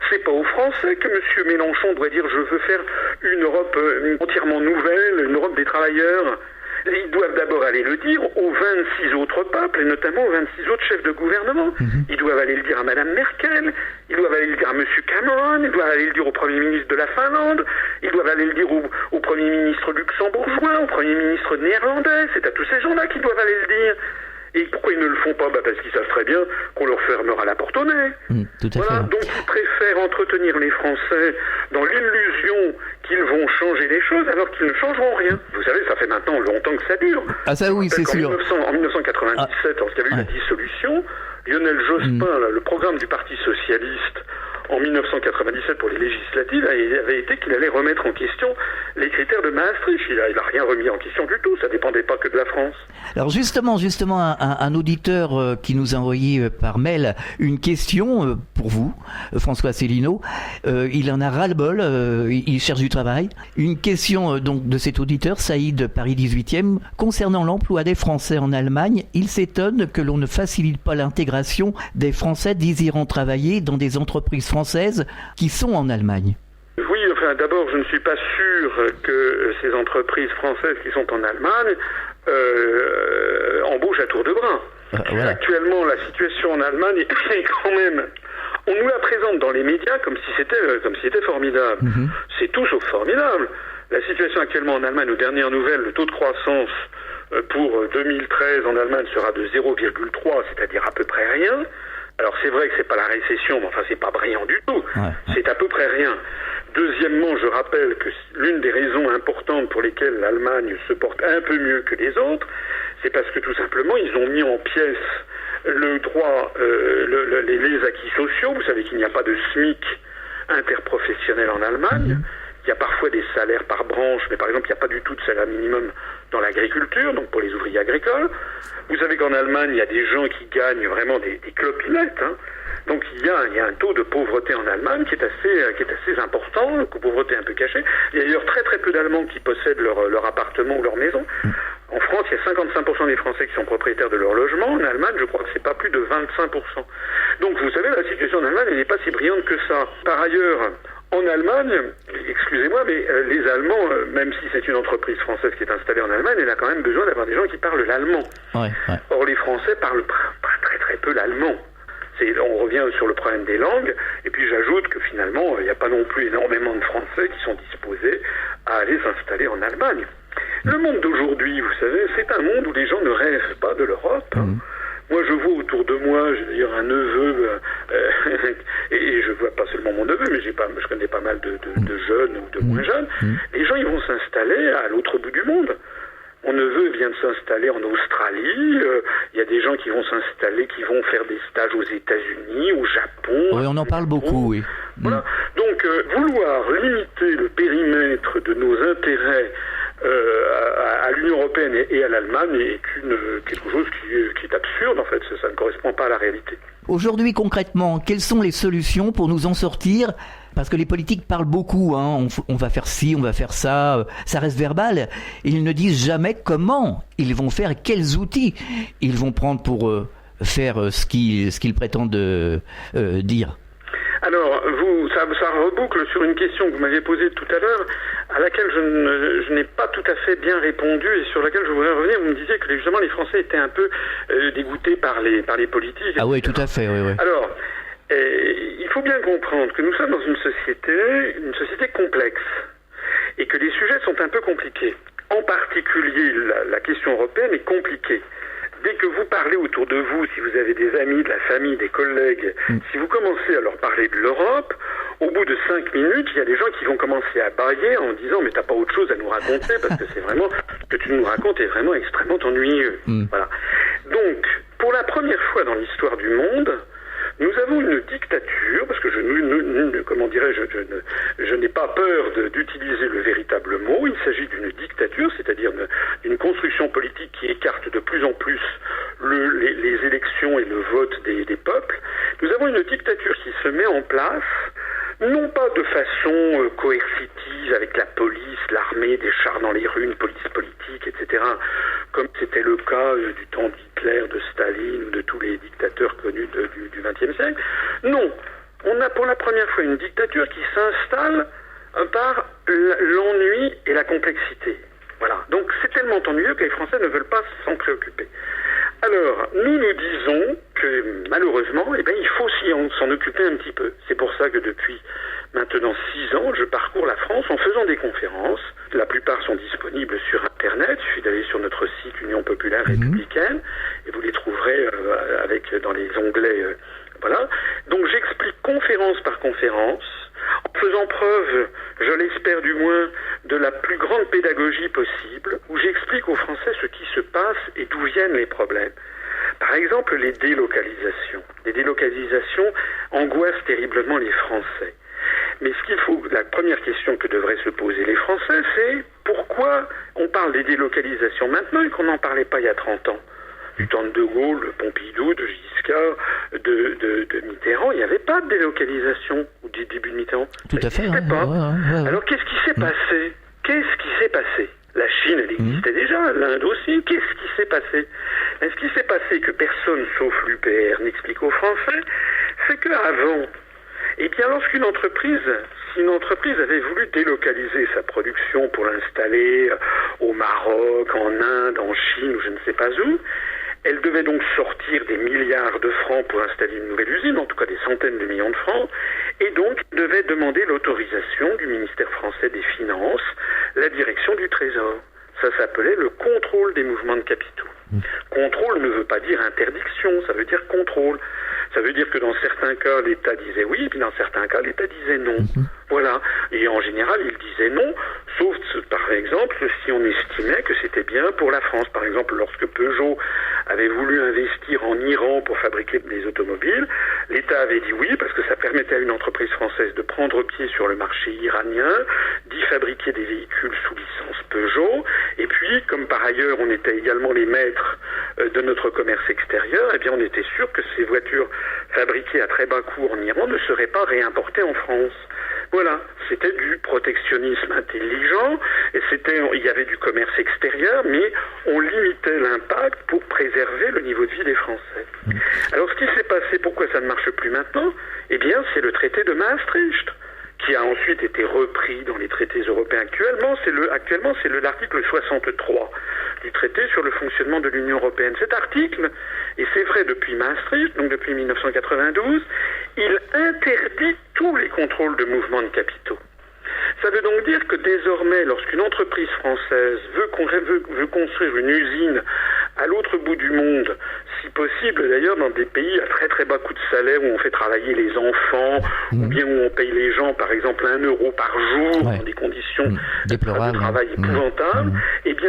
C'est pas aux Français que M. Mélenchon doit dire je veux faire une Europe entièrement nouvelle, une Europe des travailleurs. Ils doivent d'abord aller le dire aux 26 autres peuples, et notamment aux 26 autres chefs de gouvernement. Ils doivent aller le dire à Mme Merkel, ils doivent aller le dire à M. Cameron, ils doivent aller le dire au Premier ministre de la Finlande, ils doivent aller le dire au Premier ministre luxembourgeois, au Premier ministre néerlandais. C'est à tous ces gens-là qu'ils doivent aller le dire. Et pourquoi ils ne le font pas? Parce qu'ils savent très bien qu'on leur fermera la porte au nez. Tout à fait. Donc ils préfèrent entretenir les Français dans l'illusion qu'ils vont changer les choses alors qu'ils ne changeront rien. Vous savez, ça fait maintenant longtemps que ça dure. Ah ça oui, c'est sûr. En 1997, lorsqu'il y avait eu la dissolution, Lionel Jospin, le programme du Parti Socialiste, en 1997 pour les législatives, avait été qu'il allait remettre en question les critères de Maastricht. Il n'a rien remis en question du tout, ça ne dépendait pas que de la France. Alors justement, un auditeur qui nous a envoyé par mail une question pour vous, François Asselineau. Il en a ras-le-bol, il cherche du travail. Une question donc de cet auditeur, Saïd, Paris 18e, concernant l'emploi des Français en Allemagne. Il s'étonne que l'on ne facilite pas l'intégration des Français désirant travailler dans des entreprises françaises qui sont en Allemagne. Oui, enfin d'abord, je ne suis pas sûr que ces entreprises françaises qui sont en Allemagne embauchent à tour de bras. Voilà. Actuellement, la situation en Allemagne est quand même... On nous la présente dans les médias comme si c'était formidable. C'est tout sauf formidable. La situation actuellement en Allemagne, aux dernières nouvelles, le taux de croissance pour 2013 en Allemagne sera de 0,3, c'est-à-dire à peu près rien. Alors c'est vrai que c'est pas la récession, mais enfin c'est pas brillant du tout. Ouais. C'est à peu près rien. Deuxièmement, je rappelle que l'une des raisons importantes pour lesquelles l'Allemagne se porte un peu mieux que les autres, c'est parce que tout simplement ils ont mis en pièces le droit, les acquis sociaux. Vous savez qu'il n'y a pas de SMIC interprofessionnel en Allemagne. Il y a parfois des salaires par branche, mais par exemple, il n'y a pas du tout de salaire minimum dans l'agriculture, donc pour les ouvriers agricoles. Vous savez qu'en Allemagne, il y a des gens qui gagnent vraiment des clopinettes. Donc il y a un taux de pauvreté en Allemagne qui est assez important, une pauvreté un peu cachée. Il y a d'ailleurs très très peu d'Allemands qui possèdent leur appartement ou leur maison. En France, il y a 55% des Français qui sont propriétaires de leur logement. En Allemagne, je crois que c'est pas plus de 25%. Donc vous savez, la situation en Allemagne, elle n'est pas si brillante que ça. Par ailleurs, en Allemagne, excusez-moi, mais les Allemands, même si c'est une entreprise française qui est installée en Allemagne, elle a quand même besoin d'avoir des gens qui parlent l'allemand. Ouais. Or, les Français parlent très très peu l'allemand. On revient sur le problème des langues, et puis j'ajoute que finalement, il n'y a pas non plus énormément de Français qui sont disposés à aller s'installer en Allemagne. Le monde d'aujourd'hui, vous savez, c'est un monde où les gens ne rêvent pas de l'Europe. Moi, je vois autour de moi, je veux dire, un neveu, et je vois pas seulement mon neveu, mais je connais pas mal de jeunes ou de moins jeunes. Les gens, ils vont s'installer à l'autre bout du monde. Mon neveu vient de s'installer en Australie. Il y a des gens qui vont s'installer, qui vont faire des stages aux États-Unis, au Japon. Oui, on en parle beaucoup, oui. Voilà. Donc, vouloir limiter le périmètre de nos intérêts à l'Union européenne et à l'Allemagne est quelque chose qui est absurde, en fait. Ça ne correspond pas à la réalité. Aujourd'hui, concrètement, quelles sont les solutions pour nous en sortir ? Parce que les politiques parlent beaucoup, on va faire ci, on va faire ça, ça reste verbal. Ils ne disent jamais comment ils vont faire, quels outils ils vont prendre pour faire ce qu'ils prétendent dire. Alors, ça reboucle sur une question que vous m'aviez posée tout à l'heure, à laquelle je n'ai pas tout à fait bien répondu et sur laquelle je voudrais revenir. Vous me disiez que justement les Français étaient un peu dégoûtés par les politiques. Ah oui, tout à fait, oui. Alors, il faut bien comprendre que nous sommes dans une société complexe et que les sujets sont un peu compliqués. En particulier, la question européenne est compliquée. Dès que vous parlez autour de vous, si vous avez des amis, de la famille, des collègues, si vous commencez à leur parler de l'Europe, au bout de 5 minutes, il y a des gens qui vont commencer à bailler en disant « mais t'as pas autre chose à nous raconter parce que c'est vraiment, ce que tu nous racontes est vraiment extrêmement ennuyeux ». Voilà. Donc, pour la première fois dans l'histoire du monde, nous avons une dictature, parce que je n'ai pas peur d'utiliser le véritable mot. Il s'agit d'une dictature, c'est-à-dire d'une construction politique qui écarte de plus en plus les élections et le vote des peuples. Nous avons une dictature qui se met en place, non pas de façon coercitive avec la police, l'armée, des chars dans les rues, une police politique, etc., comme c'était le cas du temps d'Hitler, de Staline ou de tous les dictateurs connus du XXe siècle. Non, on a pour la première fois une dictature qui s'installe par l'ennui et la complexité. Voilà. Donc c'est tellement ennuyeux que les Français ne veulent pas s'en préoccuper. Alors, nous disons que malheureusement, il faut s'en occuper un petit peu. C'est pour ça que depuis maintenant 6 ans, je parcours la France en faisant des conférences. La plupart sont disponibles sur Internet. Il suffit d'aller sur notre site Union Populaire Républicaine et vous les trouverez dans les onglets. Voilà. Donc j'explique conférence par conférence, en faisant preuve, je l'espère du moins, de la plus grande pédagogie possible, où j'explique aux Français ce qui se passe et d'où viennent les problèmes. Par exemple, les délocalisations. Les délocalisations angoissent terriblement les Français. Mais la première question que devraient se poser les Français, c'est pourquoi on parle des délocalisations maintenant et qu'on n'en parlait pas il y a 30 ans. Du temps de Gaulle, de Pompidou, de Giscard, de Mitterrand, il n'y avait pas de délocalisation au début de Mitterrand. Tout à fait. Ouais. Alors qu'est-ce qui s'est passé ? La Chine, elle existait déjà, l'Inde aussi. Qu'est-ce qui s'est passé ? Ce qui s'est passé, que personne sauf l'UPR n'explique aux Français, c'est qu'avant, lorsqu'une entreprise, si une entreprise avait voulu délocaliser sa production pour l'installer au Maroc, en Inde, en Chine ou je ne sais pas où, elle devait donc sortir des milliards de francs pour installer une nouvelle usine, en tout cas des centaines de millions de francs, et donc devait demander l'autorisation du ministère français des Finances, la direction du Trésor. Ça s'appelait le contrôle des mouvements de capitaux. Contrôle ne veut pas dire interdiction, ça veut dire contrôle. Ça veut dire que dans certains cas, l'État disait oui, et puis dans certains cas, l'État disait non. Voilà. Et en général, il disait non, sauf, par exemple, si on estimait que c'était bien pour la France. Par exemple, lorsque Peugeot avait voulu investir en Iran pour fabriquer des automobiles, l'État avait dit oui, parce que ça permettait à une entreprise française de prendre pied sur le marché iranien, d'y fabriquer des véhicules sous licence Peugeot, et puis, comme par ailleurs, on était également les maîtres de notre commerce extérieur, on était sûr que ces voitures fabriquées à très bas coût en Iran ne seraient pas réimportées en France. Voilà, c'était du protectionnisme intelligent, et il y avait du commerce extérieur, mais on limitait l'impact pour préserver le niveau de vie des Français. Alors ce qui s'est passé, pourquoi ça ne marche plus maintenant ? C'est le traité de Maastricht, qui a ensuite été repris dans les traités européens. Actuellement, c'est l'article 63 du traité sur le fonctionnement de l'Union européenne. Cet article, et c'est vrai depuis Maastricht, donc depuis 1992, il interdit tous les contrôles de mouvements de capitaux. Ça veut donc dire que désormais, lorsqu'une entreprise française veut construire une usine à l'autre bout du monde, si possible d'ailleurs dans des pays à très très bas coût de salaire où on fait travailler les enfants, ou bien où on paye les gens par exemple 1 euro par jour dans des conditions de travail épouvantables,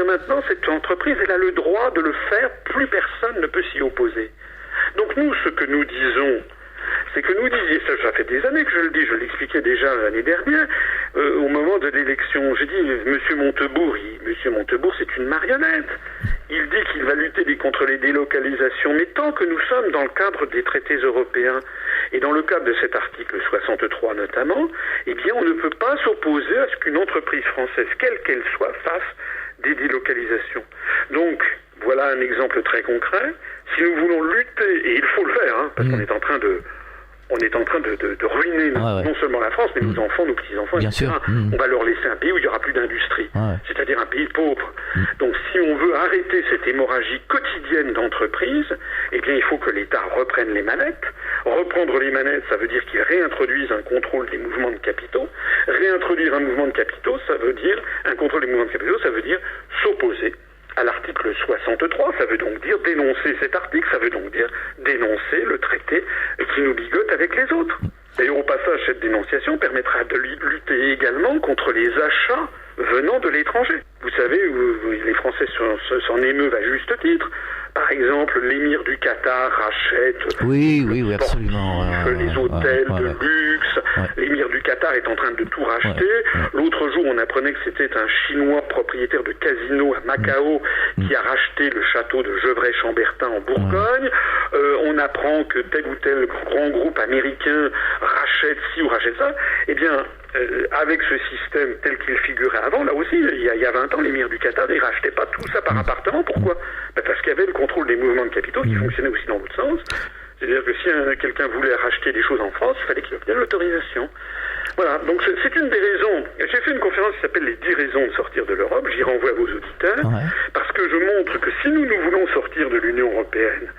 maintenant cette entreprise elle a le droit de le faire, plus personne ne peut s'y opposer. Donc nous, ce que nous disons, c'est que nous disions, ça fait des années que je le dis, je l'expliquais déjà l'année dernière, au moment de l'élection, j'ai dit, Monsieur Montebourg, c'est une marionnette. Il dit qu'il va lutter contre les délocalisations, mais tant que nous sommes dans le cadre des traités européens, et dans le cadre de cet article 63 notamment, on ne peut pas s'opposer à ce qu'une entreprise française, quelle qu'elle soit, fasse des délocalisations. Donc, voilà un exemple très concret. Si nous voulons lutter, et il faut le faire, parce qu'on est en train de ruiner non seulement la France, mais nos enfants, nos petits-enfants, etc. On va leur laisser un pays où il n'y aura plus d'industrie, c'est-à-dire un pays pauvre. Donc si on veut arrêter cette hémorragie quotidienne d'entreprises, il faut que l'État reprenne les manettes. Reprendre les manettes, ça veut dire qu'il réintroduise un contrôle des mouvements de capitaux. Réintroduire un mouvement de capitaux, un contrôle des mouvements de capitaux, ça veut dire s'opposer à l'article 63, ça veut donc dire dénoncer cet article, ça veut donc dire dénoncer le traité qui nous ligote avec les autres. D'ailleurs, au passage, cette dénonciation permettra de lutter également contre les achats venant de l'étranger. Vous savez, les Français s'en émeuvent à juste titre, Par exemple, l'émir du Qatar rachète oui, absolument. les hôtels de luxe. L'émir du Qatar est en train de tout racheter. L'autre jour, on apprenait que c'était un Chinois propriétaire de casino à Macao qui a racheté le château de Gevrey-Chambertin en Bourgogne. On apprend que tel ou tel grand groupe américain rachète ci ou rachète ça. Eh bien, avec ce système tel qu'il figurait avant, là aussi, il y a 20 ans, l'émir du Qatar, il rachetait pas tout ça par appartement. Pourquoi? Parce qu'il y avait le contrôle des mouvements de capitaux qui fonctionnait aussi dans l'autre sens. C'est-à-dire que si quelqu'un voulait racheter des choses en France, il fallait qu'il obtienne l'autorisation. Voilà, donc c'est une des raisons. J'ai fait une conférence qui s'appelle les 10 raisons de sortir de l'Europe, j'y renvoie à vos auditeurs, parce que je montre que si nous voulons sortir de l'Union européenne,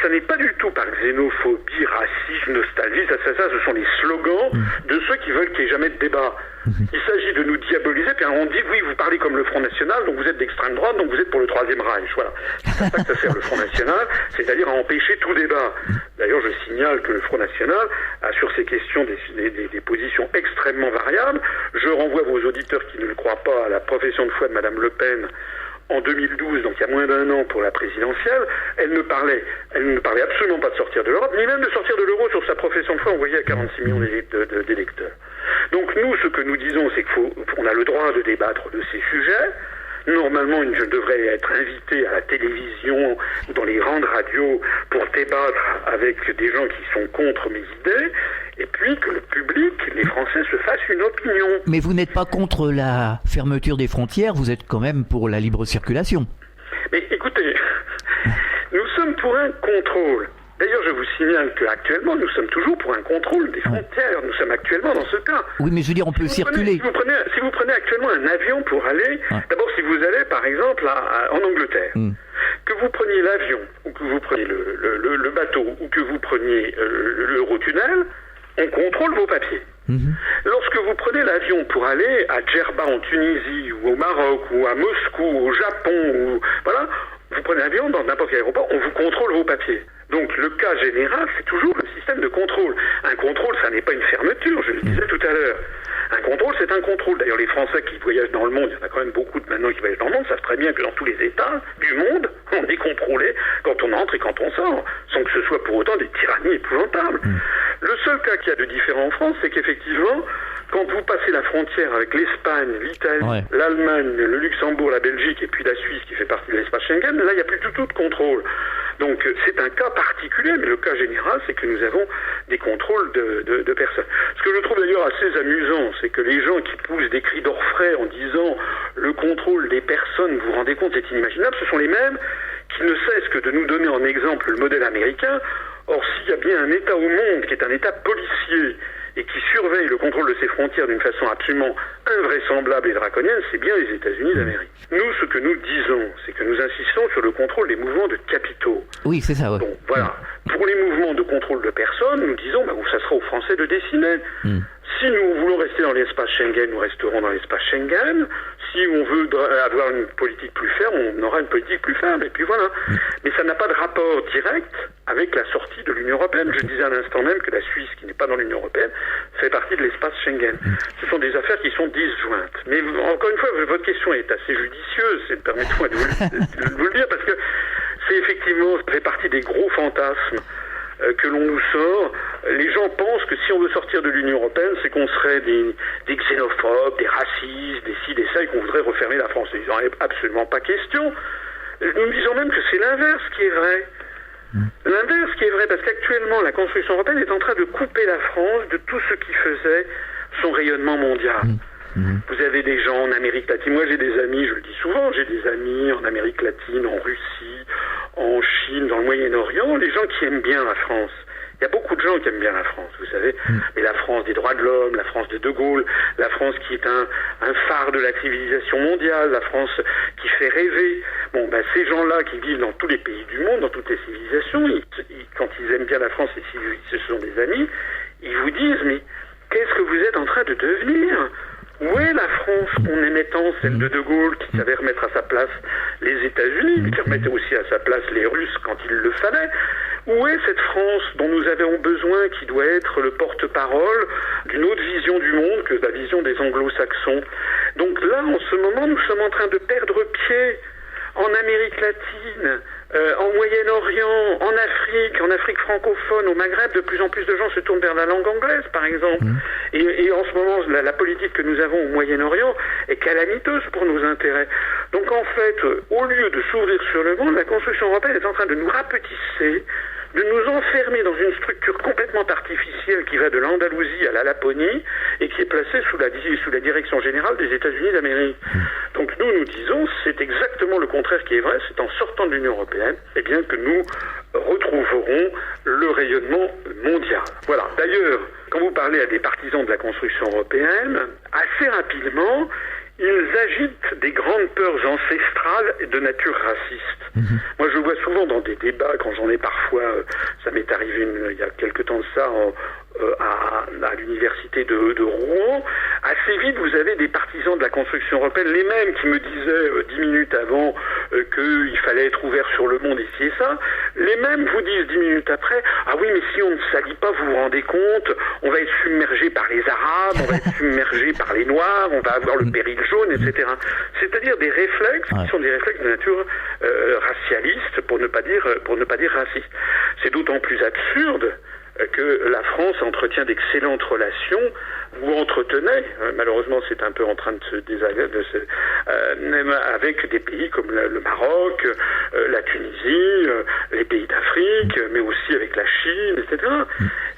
ça n'est pas du tout par xénophobie, racisme, nostalgie, ça, ce sont les slogans de ceux qui veulent qu'il n'y ait jamais de débat. Il s'agit de nous diaboliser, puis on dit, oui, vous parlez comme le Front National, donc vous êtes d'extrême droite, donc vous êtes pour le Troisième Reich. Voilà. C'est à ça que ça sert le Front National, c'est-à-dire à empêcher tout débat. D'ailleurs, je signale que le Front National a sur ces questions des positions extrêmement variables. Je renvoie vos auditeurs qui ne le croient pas à la profession de foi de Madame Le Pen. En 2012, donc il y a moins d'un an pour la présidentielle, elle ne parlait absolument pas de sortir de l'Europe, ni même de sortir de l'euro sur sa profession de foi envoyée à 46 millions d'électeurs. Donc nous, ce que nous disons, c'est qu'on a le droit de débattre de ces sujets. Normalement, je devrais être invité à la télévision ou dans les grandes radios pour débattre avec des gens qui sont contre mes idées, et puis que le public, les Français, se fassent une opinion. Mais vous n'êtes pas contre la fermeture des frontières, vous êtes quand même pour la libre circulation. Mais écoutez, nous sommes pour un contrôle. D'ailleurs, je vous signale qu'actuellement, nous sommes toujours pour un contrôle des frontières. Nous sommes actuellement dans ce cas. Oui, mais je veux dire, on peut circuler. Si vous prenez actuellement un avion pour aller, d'abord, si vous allez, par exemple, en Angleterre, que vous preniez l'avion, ou que vous preniez le bateau, ou que vous preniez l'Eurotunnel, on contrôle vos papiers. Lorsque vous prenez l'avion pour aller à Djerba en Tunisie, ou au Maroc, ou à Moscou, au Japon, voilà, vous prenez l'avion dans n'importe quel aéroport, on vous contrôle vos papiers. Donc le cas général, c'est toujours le système de contrôle. Un contrôle, ça n'est pas une fermeture, je le disais tout à l'heure. Un contrôle, c'est un contrôle. D'ailleurs, les Français qui voyagent dans le monde, il y en a quand même beaucoup maintenant qui voyagent dans le monde, savent très bien que dans tous les États du monde, on est contrôlé quand on entre et quand on sort, sans que ce soit pour autant des tyrannies épouvantables. Le seul cas qu'il y a de différent en France, c'est qu'effectivement, quand vous passez la frontière avec l'Espagne, l'Italie, l'Allemagne, le Luxembourg, la Belgique et puis la Suisse qui fait partie de l'espace Schengen, là il n'y a plus du tout de contrôle. Donc c'est un cas particulier, mais le cas général, c'est que nous avons des contrôles de personnes. Ce que je trouve d'ailleurs assez amusant, c'est que les gens qui poussent des cris d'orfraie en disant le contrôle des personnes, vous vous rendez compte, c'est inimaginable, ce sont les mêmes qui ne cessent que de nous donner en exemple le modèle américain. Or, s'il y a bien un État au monde qui est un État policier et qui surveille le contrôle de ses frontières d'une façon absolument invraisemblable et draconienne, c'est bien les États-Unis d'Amérique. Nous, ce que nous disons, c'est que nous insistons sur le contrôle des mouvements de capitaux. Oui, c'est ça, ouais. Bon, voilà. Pour les mouvements de contrôle de personnes, nous disons, ça sera aux Français de décider. Si nous voulons rester dans l'espace Schengen, nous resterons dans l'espace Schengen. Si on veut avoir une politique plus ferme, on aura une politique plus ferme. Et puis voilà. Mais ça n'a pas de rapport direct avec la sortie de l'Union européenne. Je disais à l'instant même que la Suisse, qui n'est pas dans l'Union européenne, fait partie de l'espace Schengen. Ce sont des affaires qui sont disjointes. Mais encore une fois, votre question est assez judicieuse. Permettez-moi de vous le dire, parce que c'est effectivement, ça fait partie des gros fantasmes que l'on nous sort. Les gens pensent que si on veut sortir de l'Union européenne, c'est qu'on serait des xénophobes, des racistes, des ci, des ça, et qu'on voudrait refermer la France. Ils n'en est absolument pas question. Nous disons même que c'est l'inverse qui est vrai. L'inverse qui est vrai, parce qu'actuellement, la construction européenne est en train de couper la France de tout ce qui faisait son rayonnement mondial. Vous avez des gens en Amérique latine. Moi, j'ai des amis, je le dis souvent, j'ai des amis en Amérique latine, en Russie, en Chine, dans le Moyen-Orient, les gens qui aiment bien la France. Il y a beaucoup de gens qui aiment bien la France, vous savez. Mais la France des droits de l'homme, la France de Gaulle, la France qui est un phare de la civilisation mondiale, la France qui fait rêver. Bon, ces gens-là qui vivent dans tous les pays du monde, dans toutes les civilisations, quand ils aiment bien la France et si ce sont des amis, ils vous disent, mais qu'est-ce que vous êtes en train de devenir ? Où est la France qu'on aimait tant, celle de Gaulle, qui savait remettre à sa place les États-Unis, qui remettait aussi à sa place les Russes quand il le fallait? Où est cette France dont nous avions besoin, qui doit être le porte-parole d'une autre vision du monde que la vision des anglo-saxons? Donc là, en ce moment, nous sommes en train de perdre pied en Amérique latine. En Moyen-Orient, en Afrique francophone, au Maghreb, de plus en plus de gens se tournent vers la langue anglaise, par exemple. Et en ce moment, la politique que nous avons au Moyen-Orient est calamiteuse pour nos intérêts. Donc en fait, au lieu de s'ouvrir sur le monde, la construction européenne est en train de nous rapetisser, de nous enfermer dans une structure complètement artificielle qui va de l'Andalousie à la Laponie et qui est placée sous la direction générale des États-Unis d'Amérique. Donc nous disons, c'est exactement le contraire qui est vrai, c'est en sortant de l'Union européenne, eh bien que nous retrouverons le rayonnement mondial. Voilà. D'ailleurs, quand vous parlez à des partisans de la construction européenne, assez rapidement, ils agitent des grandes peurs ancestrales de nature raciste. Moi, je vois souvent dans des débats, quand j'en ai parfois, ça m'est arrivé il y a quelque temps de ça, à l'université de Rouen, assez vite, vous avez des partisans de la construction européenne, les mêmes qui me disaient 10 minutes avant qu'il fallait être ouvert sur le monde ici et ça, les mêmes vous disent 10 minutes après, ah oui, mais si on ne s'allie pas, vous vous rendez compte, on va être submergé par les Arabes, on va être submergé par les Noirs, on va avoir le péril jaune, etc. C'est-à-dire des réflexes qui sont des réflexes de nature racialiste, pour ne pas dire raciste. C'est d'autant plus absurde que la France entretient d'excellentes relations, ou entretenait, malheureusement c'est un peu en train de se avec des pays comme le Maroc, la Tunisie, les pays d'Afrique, mais aussi avec la Chine, etc.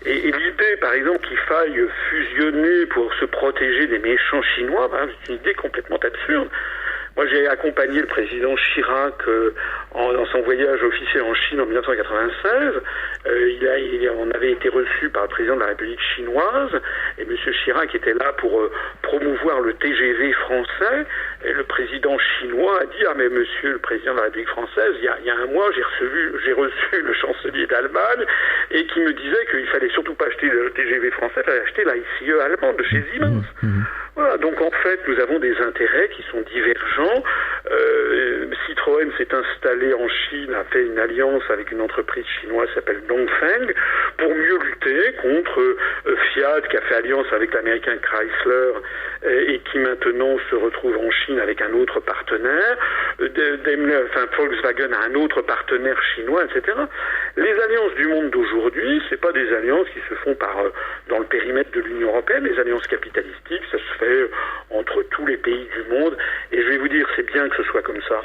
Et l'idée, par exemple, qu'il faille fusionner pour se protéger des méchants chinois, c'est une idée complètement absurde. Moi, j'ai accompagné le président Chirac dans son voyage officiel en Chine en 1996. On avait été reçu par le président de la République chinoise et M. Chirac était là pour promouvoir le TGV français. Et le président chinois a dit « Ah mais monsieur le président de la République française, il y a un mois, j'ai reçu le chancelier d'Allemagne et qui me disait qu'il fallait surtout pas acheter le TGV français, il fallait acheter la ICE allemande de chez Siemens. » Voilà, donc en fait, nous avons des intérêts qui sont divergents. Citroën s'est installé en Chine, a fait une alliance avec une entreprise chinoise qui s'appelle Dongfeng pour mieux lutter contre Fiat qui a fait alliance avec l'américain Chrysler et qui maintenant se retrouve en Chine avec un autre partenaire. Volkswagen a un autre partenaire chinois, etc. Les alliances du monde d'aujourd'hui, c'est pas des alliances qui se font dans le périmètre de l'Union européenne. Les alliances capitalistiques, ça se fait entre tous les pays du monde. Et je vais vous dire, c'est bien que ce soit comme ça.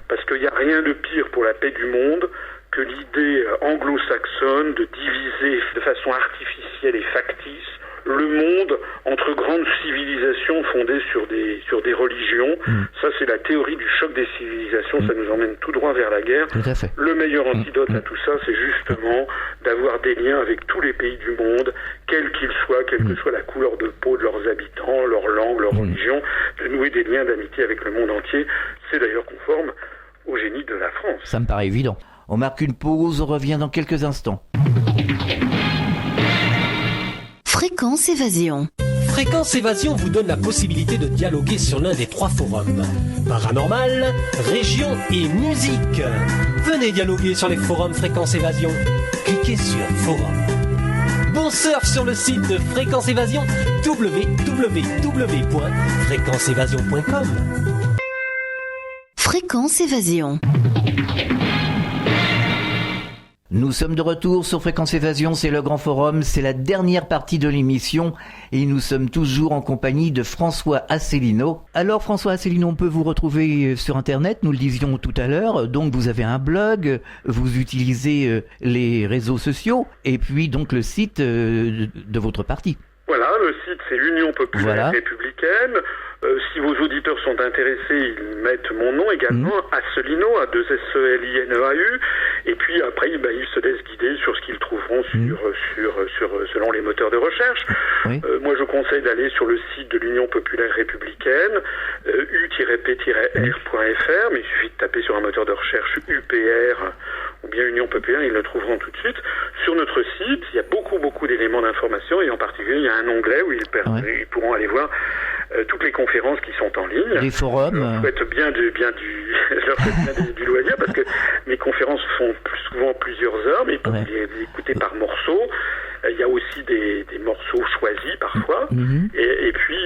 Parce qu'il n'y a rien de pire pour la paix du monde que l'idée anglo-saxonne de diviser de façon artificielle et factice le monde entre grandes civilisations fondées sur des religions. Ça, c'est la théorie du choc des civilisations. Ça nous emmène tout droit vers la guerre. Tout à fait. Le meilleur antidote à tout ça, c'est justement d'avoir des liens avec tous les pays du monde, quels qu'ils soient, quelle que soit la couleur de peau de leurs habitants, leur langue, leur religion, de nouer des liens d'amitié avec le monde entier. C'est d'ailleurs conforme au génie de la France. Ça me paraît évident. On marque une pause, on revient dans quelques instants. Fréquence Évasion. Fréquence Évasion vous donne la possibilité de dialoguer sur l'un des 3 forums. Paranormal, région et musique. Venez dialoguer sur les forums Fréquence Évasion. Cliquez sur Forum. Bon surf sur le site de Fréquence Évasion, www.fréquenceévasion.com. Fréquence Évasion. Nous sommes de retour sur Fréquence Évasion, c'est le Grand Forum, c'est la dernière partie de l'émission et nous sommes toujours en compagnie de François Asselineau. Alors François Asselineau, on peut vous retrouver sur Internet, nous le disions tout à l'heure, donc vous avez un blog, vous utilisez les réseaux sociaux et puis donc le site de votre parti. Voilà, le site c'est l'Union Populaire Républicaine. Si vos auditeurs sont intéressés, ils mettent mon nom également, Asselineau, A2SELINEAU, et puis après, ils se laissent guider sur ce qu'ils trouveront selon les moteurs de recherche. Moi, je conseille d'aller sur le site de l'Union Populaire Républicaine, u-p-r.fr, mais il suffit de taper sur un moteur de recherche UPR ou bien Union Populaire, ils le trouveront tout de suite. Sur notre site, il y a beaucoup d'éléments d'information, et en particulier, il y a un onglet où ils pourront aller voir toutes les conférences qui sont en ligne. Les forums. Je souhaite bien du loisir parce que mes conférences font souvent plusieurs heures, mais ils peuvent les écouter par morceaux. Il y a aussi des morceaux choisis parfois. Et puis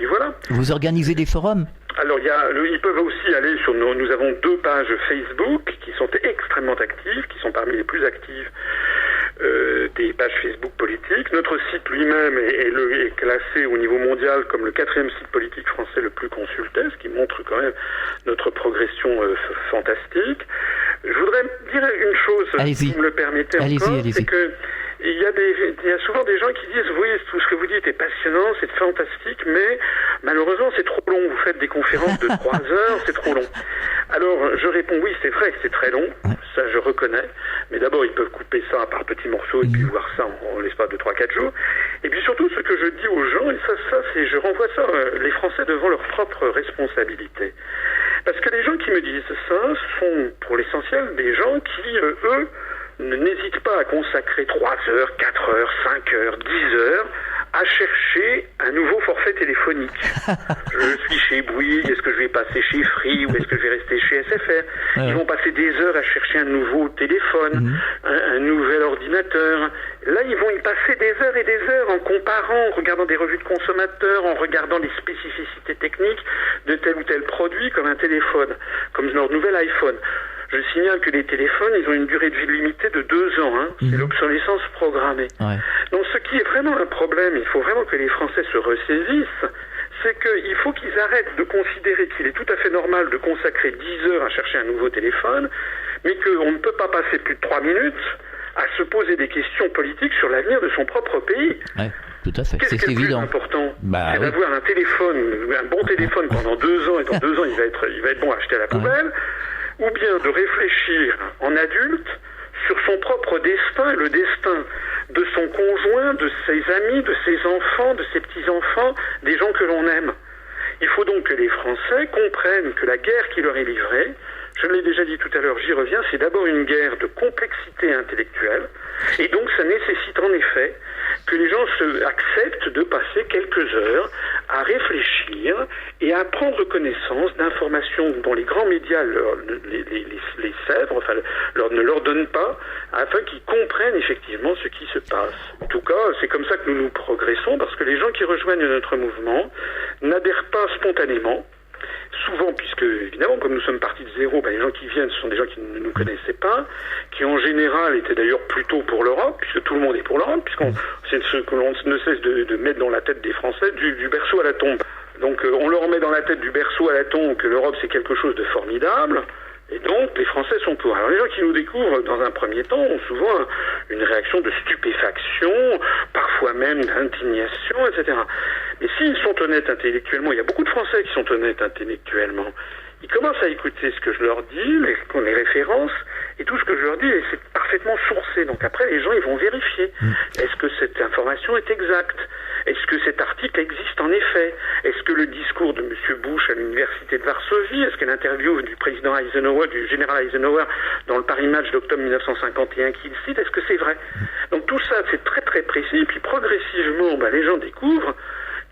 voilà. Vous organisez des forums ? Alors ils peuvent aussi aussi aller sur nous avons 2 pages Facebook qui sont extrêmement actives, qui sont parmi les plus actives des pages Facebook politiques. Notre site lui-même est classé au niveau mondial comme le 4e site politique français le plus consulté, ce qui montre quand même notre progression fantastique. Je voudrais dire une chose, si vous me le permettez encore, c'est que il y a souvent des gens qui disent oui, tout ce que vous dites est passionnant, c'est fantastique, mais malheureusement c'est trop long, vous faites des conférences de 3 heures, c'est trop long. Alors je réponds oui, c'est vrai que c'est très long, ça je reconnais, mais d'abord ils peuvent couper ça par petits morceaux et puis voir ça en l'espace de 3-4 jours. Et puis surtout ce que je dis aux gens, et ça c'est, je renvoie ça, les Français devant leur propre responsabilité. Parce que les gens qui me disent ça sont pour l'essentiel des gens qui, eux, n'hésitent pas à consacrer 3 heures, 4 heures, 5 heures, 10 heures à chercher un nouveau forfait téléphonique. Je suis chez Bouygues, est-ce que je vais passer chez Free ou est-ce que je vais rester chez SFR? Ils vont passer des heures à chercher un nouveau téléphone, un nouvel ordinateur. Là, ils vont y passer des heures et des heures en comparant, en regardant des revues de consommateurs, en regardant les spécificités techniques de tel ou tel produit, comme un téléphone, comme leur nouvel iPhone. Je signale que les téléphones, ils ont une durée de vie limitée de 2 ans. C'est l'obsolescence programmée. Donc ce qui est vraiment un problème, il faut vraiment que les Français se ressaisissent, c'est qu'il faut qu'ils arrêtent de considérer qu'il est tout à fait normal de consacrer 10 heures à chercher un nouveau téléphone, mais qu'on ne peut pas passer plus de 3 minutes à se poser des questions politiques sur l'avenir de son propre pays. Ouais, tout à fait. Qu'est-ce qui est le plus important? C'est d'avoir un téléphone, un bon téléphone pendant 2 ans, et dans 2 ans il va être bon à acheter à la poubelle, ou bien de réfléchir en adulte sur son propre destin et le destin de son conjoint, de ses amis, de ses enfants, de ses petits-enfants, des gens que l'on aime. Il faut donc que les Français comprennent que la guerre qui leur est livrée, je l'ai déjà dit tout à l'heure, j'y reviens, c'est d'abord une guerre de complexité intellectuelle, et donc ça nécessite en effet que les gens acceptent de passer quelques heures à réfléchir et à prendre connaissance d'informations dont les grands médias les sèvrent, enfin ne leur donnent pas, afin qu'ils comprennent effectivement ce qui se passe. En tout cas, c'est comme ça que nous progressons, parce que les gens qui rejoignent notre mouvement n'adhèrent pas spontanément. Souvent, puisque évidemment, comme nous sommes partis de zéro, les gens qui viennent, ce sont des gens qui ne nous connaissaient pas, qui en général étaient d'ailleurs plutôt pour l'Europe, puisque tout le monde est pour l'Europe, c'est ce que l'on ne cesse de mettre dans la tête des Français, du berceau à la tombe. Donc on leur met dans la tête du berceau à la tombe que l'Europe c'est quelque chose de formidable, et donc les Français sont pour. Alors les gens qui nous découvrent dans un premier temps ont souvent une réaction de stupéfaction, parfois même d'indignation, etc. Mais s'ils sont honnêtes intellectuellement, il y a beaucoup de Français qui sont honnêtes intellectuellement, ils commencent à écouter ce que je leur dis, les références, et tout ce que je leur dis, c'est parfaitement sourcé. Donc après, les gens, ils vont vérifier. Est-ce que cette information est exacte? Est-ce que cet article existe en effet? Est-ce que le discours de M. Bush à l'université de Varsovie, est-ce que l'interview du président Eisenhower, du général Eisenhower, dans le Paris Match d'octobre 1951 qu'il cite, est-ce que c'est vrai? Donc tout ça, c'est très très précis, et puis progressivement, les gens découvrent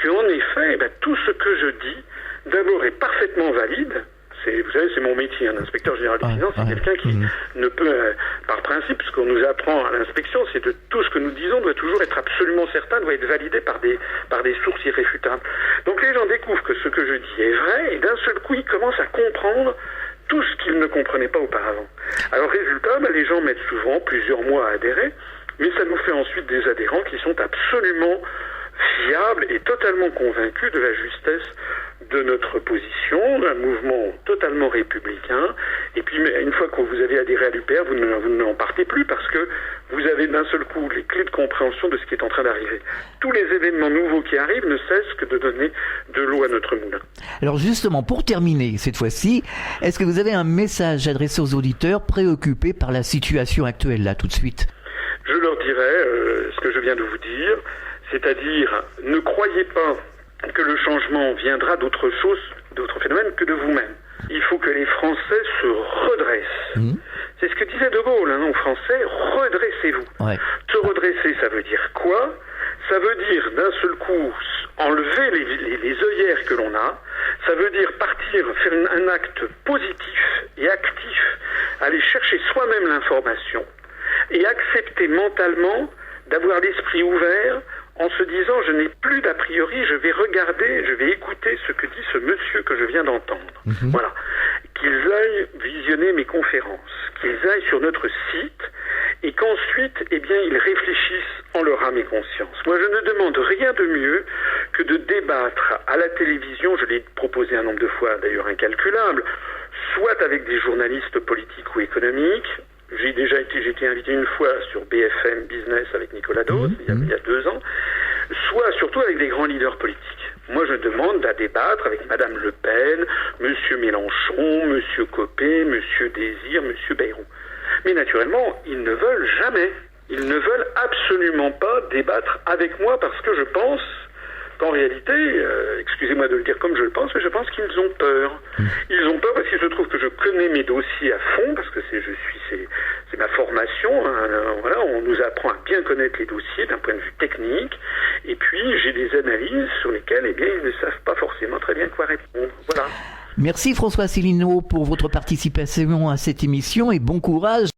qu'en effet, tout ce que je dis, d'abord est parfaitement valide. Vous savez, c'est mon métier, un inspecteur général des finances, c'est quelqu'un qui ne peut, par principe, ce qu'on nous apprend à l'inspection, c'est que tout ce que nous disons doit toujours être absolument certain, doit être validé par des sources irréfutables. Donc les gens découvrent que ce que je dis est vrai, et d'un seul coup, ils commencent à comprendre tout ce qu'ils ne comprenaient pas auparavant. Alors résultat, les gens mettent souvent plusieurs mois à adhérer, mais ça nous fait ensuite des adhérents qui sont absolument fiables et totalement convaincus de la justesse de notre position, d'un mouvement totalement républicain. Et puis, une fois que vous avez adhéré à l'UPR, vous n'en partez plus, parce que vous avez d'un seul coup les clés de compréhension de ce qui est en train d'arriver. Tous les événements nouveaux qui arrivent ne cessent que de donner de l'eau à notre moulin. Alors justement, pour terminer cette fois-ci, est-ce que vous avez un message adressé aux auditeurs préoccupés par la situation actuelle, là, tout de suite? Je leur dirais ce que je viens de vous dire, c'est-à-dire, ne croyez pas que le changement viendra d'autre phénomène que de vous-même. Il faut que les Français se redressent. C'est ce que disait De Gaulle aux Français, redressez-vous. Se redresser, ça veut dire quoi? Ça veut dire d'un seul coup enlever les œillères que l'on a. Ça veut dire partir, faire un acte positif et actif, aller chercher soi-même l'information et accepter mentalement d'avoir l'esprit ouvert en se disant je n'ai plus d'a priori, je vais regarder, je vais écouter ce que dit ce monsieur que je viens d'entendre. Voilà. qu'ils aillent visionner mes conférences, qu'ils aillent sur notre site et qu'ensuite, eh bien, ils réfléchissent en leur âme et conscience. Moi, je ne demande rien de mieux que de débattre à la télévision, je l'ai proposé un nombre de fois d'ailleurs incalculable, soit avec des journalistes politiques ou économiques. J'ai été invité une fois sur BFM Business avec Nicolas Dose, il y a 2 ans, soit surtout avec des grands leaders politiques. Moi, je demande à débattre avec Madame Le Pen, Monsieur Mélenchon, Monsieur Copé, Monsieur Désir, Monsieur Bayrou. Mais naturellement, ils ne veulent jamais. Ils ne veulent absolument pas débattre avec moi parce que je pense qu'en réalité, excusez-moi de le dire comme je le pense, mais je pense qu'ils ont peur. Ils ont peur parce qu'il se trouve que je connais mes dossiers à fond, parce que c'est ma formation. Voilà, on nous apprend à bien connaître les dossiers d'un point de vue technique. Et puis, j'ai des analyses sur lesquelles, eh bien, ils ne savent pas forcément très bien quoi répondre. Voilà. Merci François Asselineau pour votre participation à cette émission et bon courage.